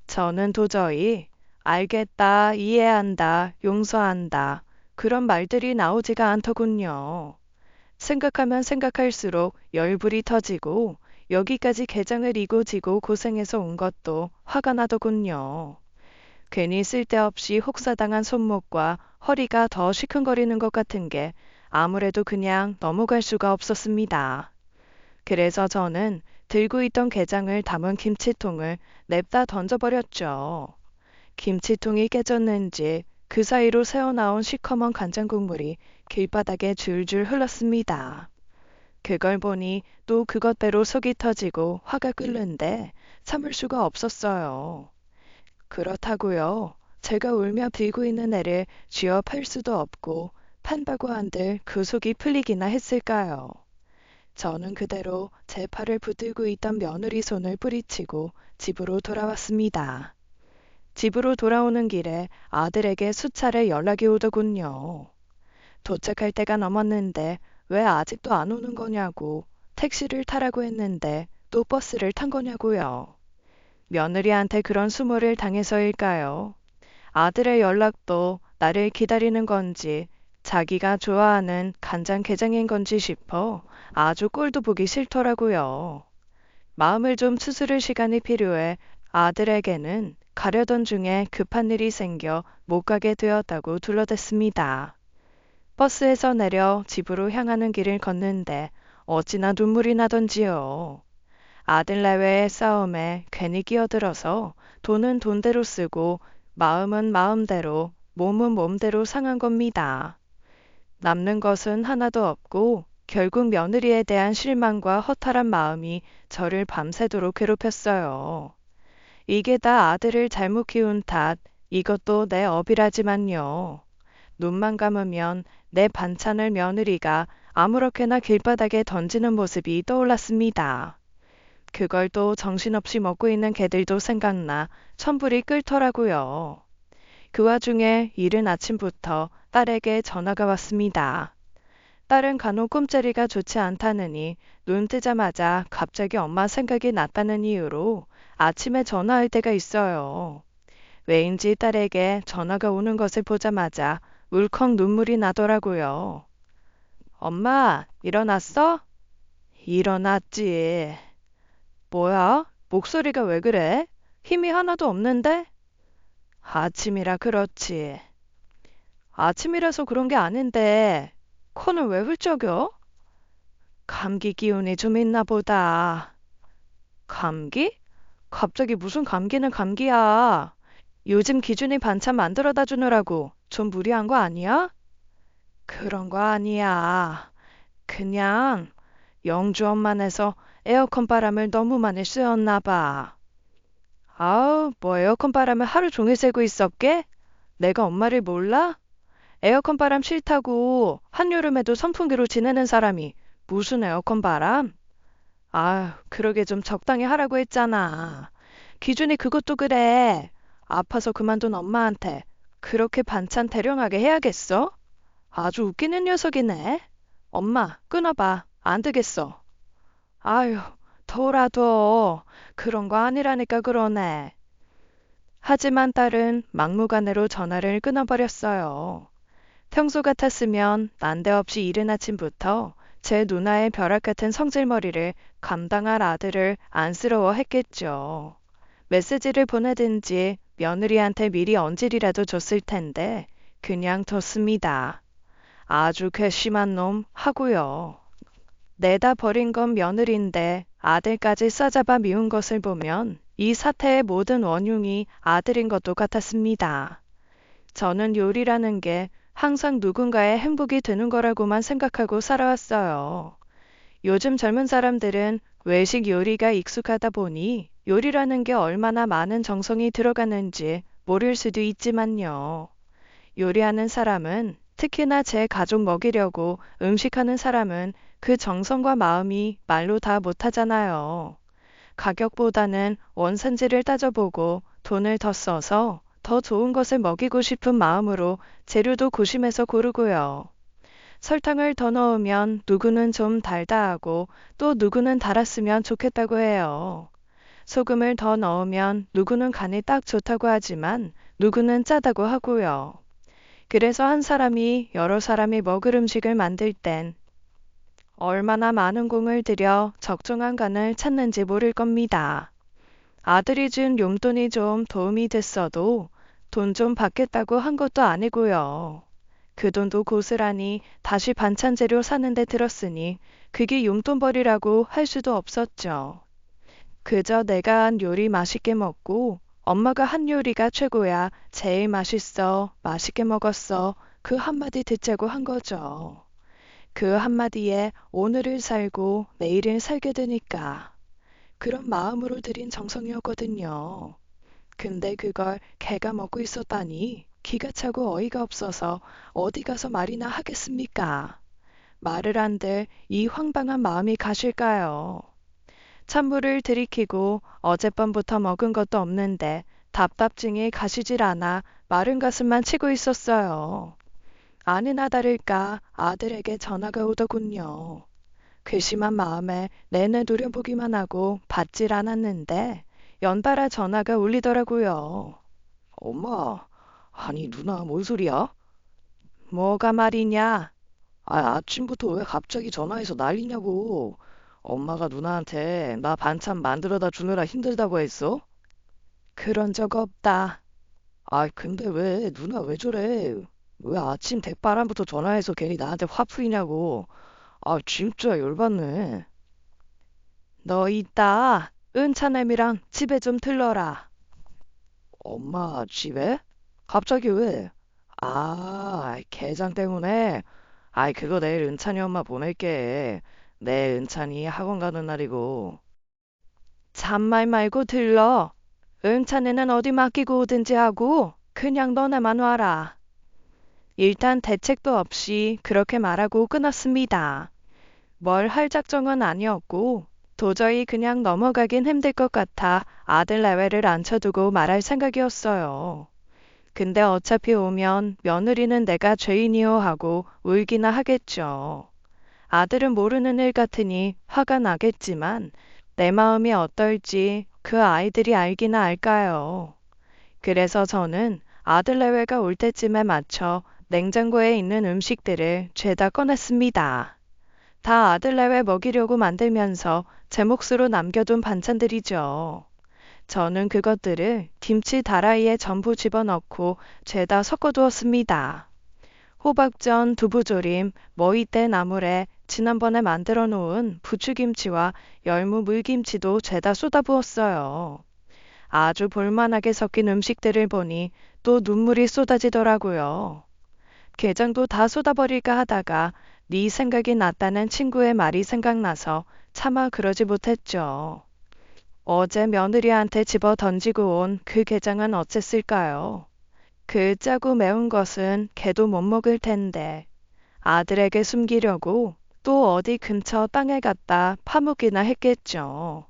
저는 도저히 알겠다, 이해한다, 용서한다, 그런 말들이 나오지가 않더군요. 생각하면 생각할수록 열불이 터지고 여기까지 개장을 이고 지고 고생해서 온 것도 화가 나더군요. 괜히 쓸데없이 혹사당한 손목과 허리가 더 시큰거리는 것 같은 게 아무래도 그냥 넘어갈 수가 없었습니다. 그래서 저는 들고 있던 게장을 담은 김치통을 냅다 던져버렸죠. 김치통이 깨졌는지 그 사이로 새어나온 시커먼 간장국물이 길바닥에 줄줄 흘렀습니다. 그걸 보니 또 그것대로 속이 터지고 화가 끓는데 참을 수가 없었어요. 그렇다고요. 제가 울며 빌고 있는 애를 쥐어 팔 수도 없고 판다고 한들 그 속이 풀리기나 했을까요? 저는 그대로 제 팔을 붙들고 있던 며느리 손을 뿌리치고 집으로 돌아왔습니다. 집으로 돌아오는 길에 아들에게 수차례 연락이 오더군요. 도착할 때가 넘었는데 왜 아직도 안 오는 거냐고, 택시를 타라고 했는데 또 버스를 탄 거냐고요. 며느리한테 그런 수모를 당해서일까요? 아들의 연락도 나를 기다리는 건지 자기가 좋아하는 간장게장인 건지 싶어 아주 꼴도 보기 싫더라고요. 마음을 좀 추스를 시간이 필요해 아들에게는 가려던 중에 급한 일이 생겨 못 가게 되었다고 둘러댔습니다. 버스에서 내려 집으로 향하는 길을 걷는데 어찌나 눈물이 나던지요. 아들 내외의 싸움에 괜히 끼어들어서 돈은 돈대로 쓰고 마음은 마음대로 몸은 몸대로 상한 겁니다. 남는 것은 하나도 없고 결국 며느리에 대한 실망과 허탈한 마음이 저를 밤새도록 괴롭혔어요. 이게 다 아들을 잘못 키운 탓, 이것도 내 업이라지만요. 눈만 감으면 내 반찬을 며느리가 아무렇게나 길바닥에 던지는 모습이 떠올랐습니다. 그걸 또 정신없이 먹고 있는 개들도 생각나 천불이 끓더라고요. 그 와중에 이른 아침부터 딸에게 전화가 왔습니다. 딸은 간혹 꿈자리가 좋지 않다느니 눈 뜨자마자 갑자기 엄마 생각이 났다는 이유로 아침에 전화할 때가 있어요. 왜인지 딸에게 전화가 오는 것을 보자마자 울컥 눈물이 나더라고요. 엄마, 일어났어? 일어났지. 뭐야? 목소리가 왜 그래? 힘이 하나도 없는데? 아침이라 그렇지. 아침이라서 그런 게 아닌데, 코는 왜 훌쩍여? 감기 기운이 좀 있나 보다. 감기? 갑자기 무슨 감기는 감기야. 요즘 기준이 반찬 만들어다 주느라고 좀 무리한 거 아니야? 그런 거 아니야. 그냥 영주 엄마네서 에어컨 바람을 너무 많이 쐬었나 봐. 아우, 뭐 에어컨 바람을 하루 종일 쐬고 있었게? 내가 엄마를 몰라? 에어컨 바람 싫다고 한여름에도 선풍기로 지내는 사람이 무슨 에어컨 바람? 아휴, 그러게 좀 적당히 하라고 했잖아. 기준이 그것도 그래. 아파서 그만둔 엄마한테 그렇게 반찬 대령하게 해야겠어? 아주 웃기는 녀석이네. 엄마, 끊어봐. 안 되겠어. 아휴, 더라도 그런 거 아니라니까 그러네. 하지만 딸은 막무가내로 전화를 끊어버렸어요. 평소 같았으면 난데없이 이른 아침부터 제 누나의 벼락 같은 성질머리를 감당할 아들을 안쓰러워했겠죠. 메시지를 보내든지 며느리한테 미리 언질이라도 줬을 텐데 그냥 뒀습니다. 아주 괘씸한 놈 하고요. 내다 버린 건 며느리인데 아들까지 싸잡아 미운 것을 보면 이 사태의 모든 원흉이 아들인 것도 같았습니다. 저는 요리라는 게 항상 누군가의 행복이 되는 거라고만 생각하고 살아왔어요. 요즘 젊은 사람들은 외식 요리가 익숙하다 보니 요리라는 게 얼마나 많은 정성이 들어가는지 모를 수도 있지만요. 요리하는 사람은 특히나 제 가족 먹이려고 음식하는 사람은 그 정성과 마음이 말로 다 못하잖아요. 가격보다는 원산지를 따져보고 돈을 더 써서 더 좋은 것을 먹이고 싶은 마음으로 재료도 고심해서 고르고요. 설탕을 더 넣으면 누구는 좀 달다 하고 또 누구는 달았으면 좋겠다고 해요. 소금을 더 넣으면 누구는 간이 딱 좋다고 하지만 누구는 짜다고 하고요. 그래서 한 사람이 여러 사람이 먹을 음식을 만들 땐 얼마나 많은 공을 들여 적정한 간을 찾는지 모를 겁니다. 아들이 준 용돈이 좀 도움이 됐어도 돈 좀 받겠다고 한 것도 아니고요. 그 돈도 고스란히 다시 반찬 재료 사는데 들었으니 그게 용돈벌이라고 할 수도 없었죠. 그저 내가 한 요리 맛있게 먹고 엄마가 한 요리가 최고야, 제일 맛있어, 맛있게 먹었어, 그 한마디 듣자고 한 거죠. 그 한마디에 오늘을 살고 내일을 살게 되니까 그런 마음으로 들인 정성이었거든요. 근데 그걸 개가 먹고 있었다니 기가 차고 어이가 없어서 어디 가서 말이나 하겠습니까? 말을 한들 이 황당한 마음이 가실까요? 찬물을 들이키고 어젯밤부터 먹은 것도 없는데 답답증이 가시질 않아 마른 가슴만 치고 있었어요. 아니나 다를까 아들에게 전화가 오더군요. 괘씸한 마음에 내내 노려보기만 하고 받질 않았는데 연달아 전화가 울리더라고요. 엄마, 아니 누나 뭔 소리야? 뭐가 말이냐? 아침부터 왜 갑자기 전화해서 난리냐고. 엄마가 누나한테 나 반찬 만들어다 주느라 힘들다고 했어? 그런 적 없다. 근데 왜 누나 왜 저래? 왜 아침 대바람부터 전화해서 괜히 나한테 화 풀이냐고. 진짜 열받네. 너 이따 은차남이랑 집에 좀 들러라. 엄마 집에? 갑자기 왜? 게장 때문에? 그거 내일 은찬이 엄마 보낼게. 내 은찬이 학원 가는 날이고. 잔말 말고 들러. 은찬이는 어디 맡기고 오든지 하고 그냥 너네만 와라. 일단 대책도 없이 그렇게 말하고 끊었습니다. 뭘 할 작정은 아니었고 도저히 그냥 넘어가긴 힘들 것 같아 아들 내외를 앉혀두고 말할 생각이었어요. 근데 어차피 오면 며느리는 내가 죄인이요 하고 울기나 하겠죠. 아들은 모르는 일 같으니 화가 나겠지만 내 마음이 어떨지 그 아이들이 알기나 알까요. 그래서 저는 아들 내외가 올 때쯤에 맞춰 냉장고에 있는 음식들을 죄다 꺼냈습니다. 다 아들 내외 먹이려고 만들면서 제 몫으로 남겨둔 반찬들이죠. 저는 그것들을 김치 다라이에 전부 집어넣고 죄다 섞어두었습니다. 호박전, 두부조림, 머위대 나물에 지난번에 만들어 놓은 부추김치와 열무 물김치도 죄다 쏟아부었어요. 아주 볼만하게 섞인 음식들을 보니 또 눈물이 쏟아지더라고요. 게장도 다 쏟아버릴까 하다가 네 생각이 났다는 친구의 말이 생각나서 차마 그러지 못했죠. 어제 며느리한테 집어 던지고 온 그 게장은 어쨌을까요? 그 짜고 매운 것은 걔도 못 먹을 텐데 아들에게 숨기려고 또 어디 근처 땅에 갖다 파묻기나 했겠죠.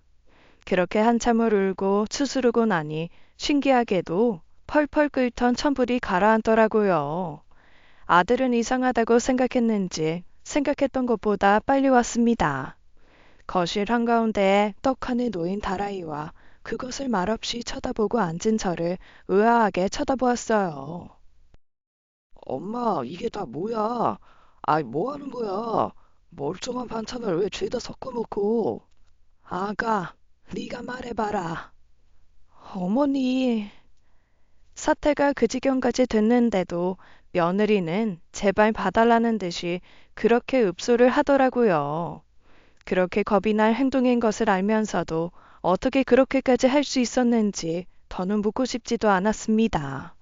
그렇게 한참을 울고 추스르고 나니 신기하게도 펄펄 끓던 천불이 가라앉더라고요. 아들은 이상하다고 생각했는지 생각했던 것보다 빨리 왔습니다. 거실 한가운데에 떡하니 놓인 다라이와 그것을 말없이 쳐다보고 앉은 저를 의아하게 쳐다보았어요. 엄마, 이게 다 뭐야? 아이, 뭐 하는 거야? 멀쩡한 반찬을 왜 죄다 섞어 놓고? 아가, 네가 말해봐라. 어머니, 사태가 그 지경까지 됐는데도 며느리는 제발 봐달라는 듯이 그렇게 읍소를 하더라고요. 그렇게 겁이 날 행동인 것을 알면서도 어떻게 그렇게까지 할 수 있었는지 더는 묻고 싶지도 않았습니다.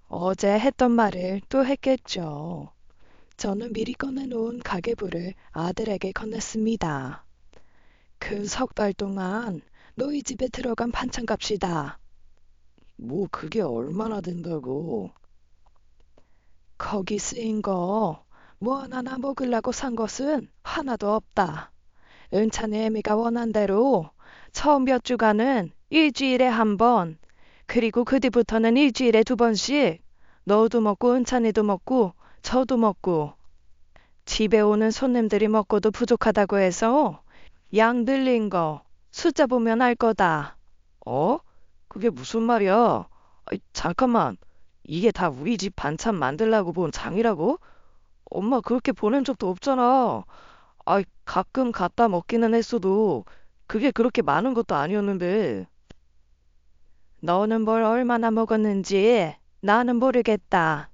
어제 했던 말을 또 했겠죠. 저는 미리 꺼내놓은 가계부를 아들에게 건넸습니다. 그 석 달 동안 너희 집에 들어간 반찬값이다. 뭐 그게 얼마나 된다고? 거기 쓰인 거 뭐 하나나 먹으려고 산 것은 하나도 없다. 은찬이 애미가 원한 대로 처음 몇 주간은 일주일에 한 번, 그리고 그 뒤부터는 일주일에 두 번씩 너도 먹고 은찬이도 먹고 저도 먹고 집에 오는 손님들이 먹고도 부족하다고 해서 양 늘린 거 숫자 보면 알 거다. 어? 그게 무슨 말이야? 아이, 잠깐만. 이게 다 우리 집 반찬 만들라고 본 장이라고? 엄마 그렇게 보낸 적도 없잖아. 아이, 가끔 갖다 먹기는 했어도 그게 그렇게 많은 것도 아니었는데. 너는 뭘 얼마나 먹었는지 나는 모르겠다.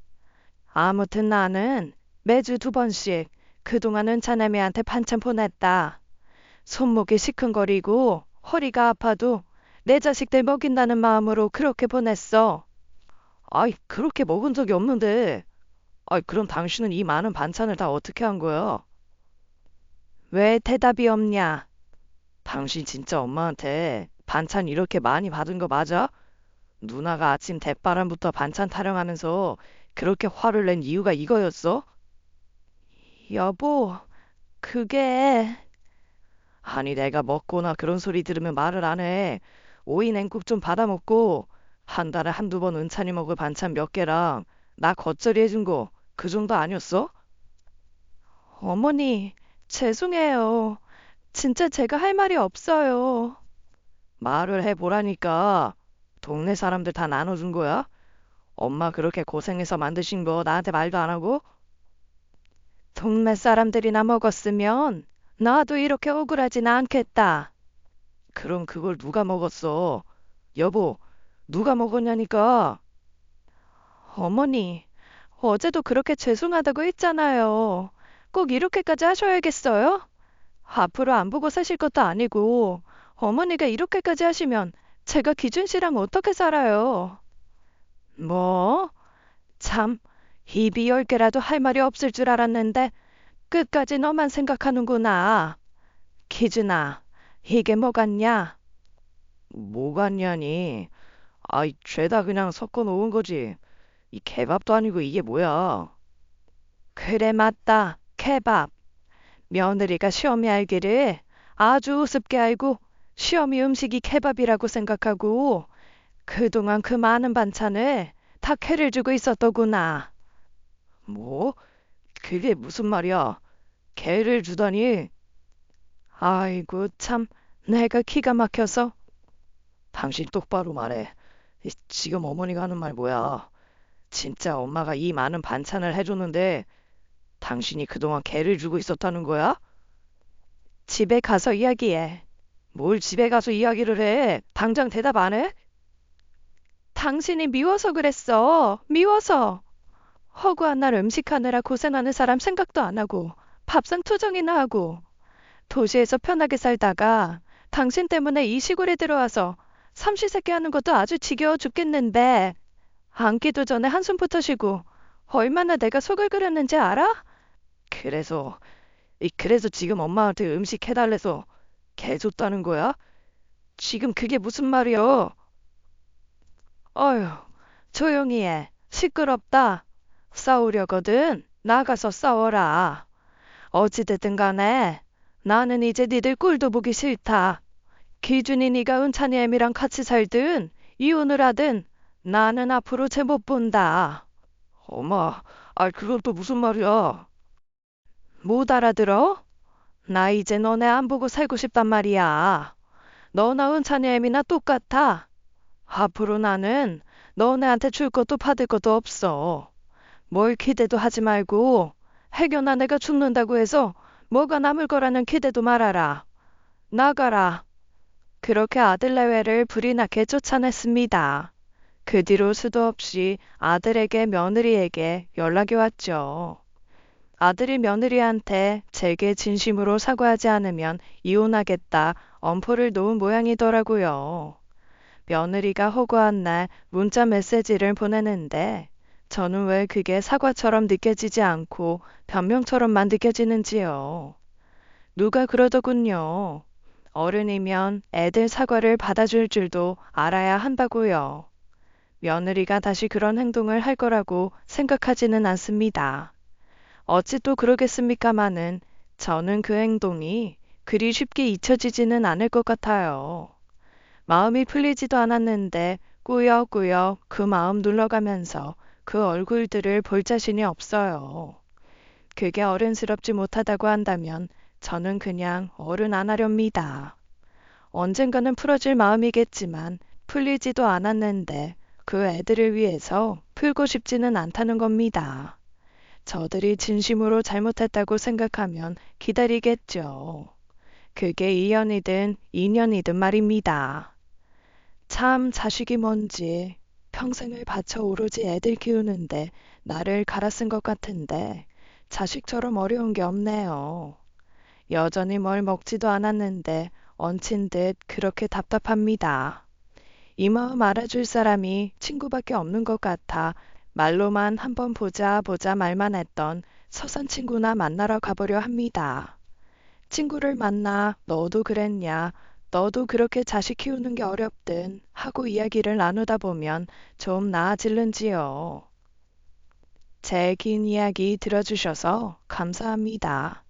아무튼 나는 매주 두 번씩 그동안은 자네미한테 반찬 보냈다. 손목이 시큰거리고 허리가 아파도 내 자식들 먹인다는 마음으로 그렇게 보냈어. 아이, 그렇게 먹은 적이 없는데. 아이, 그럼 당신은 이 많은 반찬을 다 어떻게 한 거야? 왜 대답이 없냐? 당신 진짜 엄마한테 반찬 이렇게 많이 받은 거 맞아? 누나가 아침 대바람부터 반찬 타령하면서 그렇게 화를 낸 이유가 이거였어? 여보, 그게 아니, 내가 먹거나 그런 소리 들으면 말을 안 해. 오이 냉국 좀 받아 먹고 한 달에 한두 번 은찬이 먹을 반찬 몇 개랑 나 겉절이 해준 거 그 정도 아니었어? 어머니, 죄송해요. 진짜 제가 할 말이 없어요. 말을 해보라니까. 동네 사람들 다 나눠준 거야? 엄마 그렇게 고생해서 만드신 거 나한테 말도 안 하고? 동네 사람들이나 먹었으면 나도 이렇게 억울하진 않겠다. 그럼 그걸 누가 먹었어? 여보, 누가 먹었냐니까. 어머니, 어제도 그렇게 죄송하다고 했잖아요. 꼭 이렇게까지 하셔야겠어요? 앞으로 안 보고 사실 것도 아니고, 어머니가 이렇게까지 하시면 제가 기준 씨랑 어떻게 살아요? 뭐? 참, 입이 10개라도 할 말이 없을 줄 알았는데, 끝까지 너만 생각하는구나. 기준아, 이게 뭐 같냐? 뭐 같냐니. 아이, 죄다 그냥 섞어 놓은 거지. 이 케밥도 아니고 이게 뭐야. 그래, 맞다. 케밥. 며느리가 시어미 알기를 아주 우습게 알고 시어미 음식이 케밥이라고 생각하고 그동안 그 많은 반찬을 다 걔를 주고 있었더구나. 뭐? 그게 무슨 말이야? 개를 주다니. 아이고 참 내가 기가 막혀서 당신 똑바로 말해. 지금 어머니가 하는 말 뭐야? 진짜 엄마가 이 많은 반찬을 해줬는데 당신이 그동안 개를 주고 있었다는 거야? 집에 가서 이야기해. 뭘 집에 가서 이야기를 해? 당장 대답 안 해? 당신이 미워서 그랬어. 미워서. 허구한 날 음식하느라 고생하는 사람 생각도 안 하고 밥상 투정이나 하고 도시에서 편하게 살다가 당신 때문에 이 시골에 들어와서 삼시세끼 하는 것도 아주 지겨워 죽겠는데 앉기도 전에 한숨부터 쉬고 얼마나 내가 속을 끓였는지 알아? 그래서, 그래서 지금 엄마한테 음식 해달래서 개 줬다는 거야? 지금 그게 무슨 말이야? 어휴, 조용히 해. 시끄럽다. 싸우려거든. 나가서 싸워라. 어찌됐든 간에 나는 이제 니들 꼴도 보기 싫다. 기준이 네가 은찬이 애미랑 같이 살든 이혼을 하든 나는 앞으로 쟤 못 본다. 엄마, 그건 또 무슨 말이야? 못 알아들어? 나 이제 너네 안 보고 살고 싶단 말이야. 너나 은찬이 애미나 똑같아. 앞으로 나는 너네한테 줄 것도 받을 것도 없어. 뭘 기대도 하지 말고 해견아 내가 죽는다고 해서 뭐가 남을 거라는 기대도 말아라. 나가라. 그렇게 아들 내외를 불이 나게 쫓아냈습니다. 그 뒤로 수도 없이 아들에게 며느리에게 연락이 왔죠. 아들이 며느리한테 제게 진심으로 사과하지 않으면 이혼하겠다 엄포를 놓은 모양이더라고요. 며느리가 허구한 날 문자 메시지를 보내는데 저는 왜 그게 사과처럼 느껴지지 않고 변명처럼만 느껴지는지요. 누가 그러더군요. 어른이면 애들 사과를 받아줄 줄도 알아야 한다고요. 며느리가 다시 그런 행동을 할 거라고 생각하지는 않습니다. 어찌 또 그러겠습니까마는 저는 그 행동이 그리 쉽게 잊혀지지는 않을 것 같아요. 마음이 풀리지도 않았는데 꾸역꾸역 그 마음 눌러가면서 그 얼굴들을 볼 자신이 없어요. 그게 어른스럽지 못하다고 한다면 저는 그냥 어른 안 하렵니다. 언젠가는 풀어질 마음이겠지만 풀리지도 않았는데 그 애들을 위해서 풀고 싶지는 않다는 겁니다. 저들이 진심으로 잘못했다고 생각하면 기다리겠죠. 그게 2년이든 2년이든 말입니다. 참 자식이 뭔지 평생을 바쳐 오로지 애들 키우는데 나를 갈아 쓴 것 같은데 자식처럼 어려운 게 없네요. 여전히 뭘 먹지도 않았는데 얹힌 듯 그렇게 답답합니다. 이 마음 알아줄 사람이 친구밖에 없는 것 같아 말로만 한번 보자 보자 말만 했던 서산 친구나 만나러 가보려 합니다. 친구를 만나 너도 그랬냐, 너도 그렇게 자식 키우는 게 어렵든 하고 이야기를 나누다 보면 좀 나아질는지요. 제 긴 이야기 들어주셔서 감사합니다.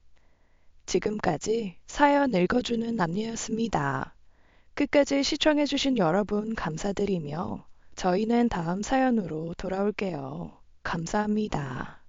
지금까지 사연 읽어주는 남녀였습니다. 끝까지 시청해주신 여러분 감사드리며 저희는 다음 사연으로 돌아올게요. 감사합니다.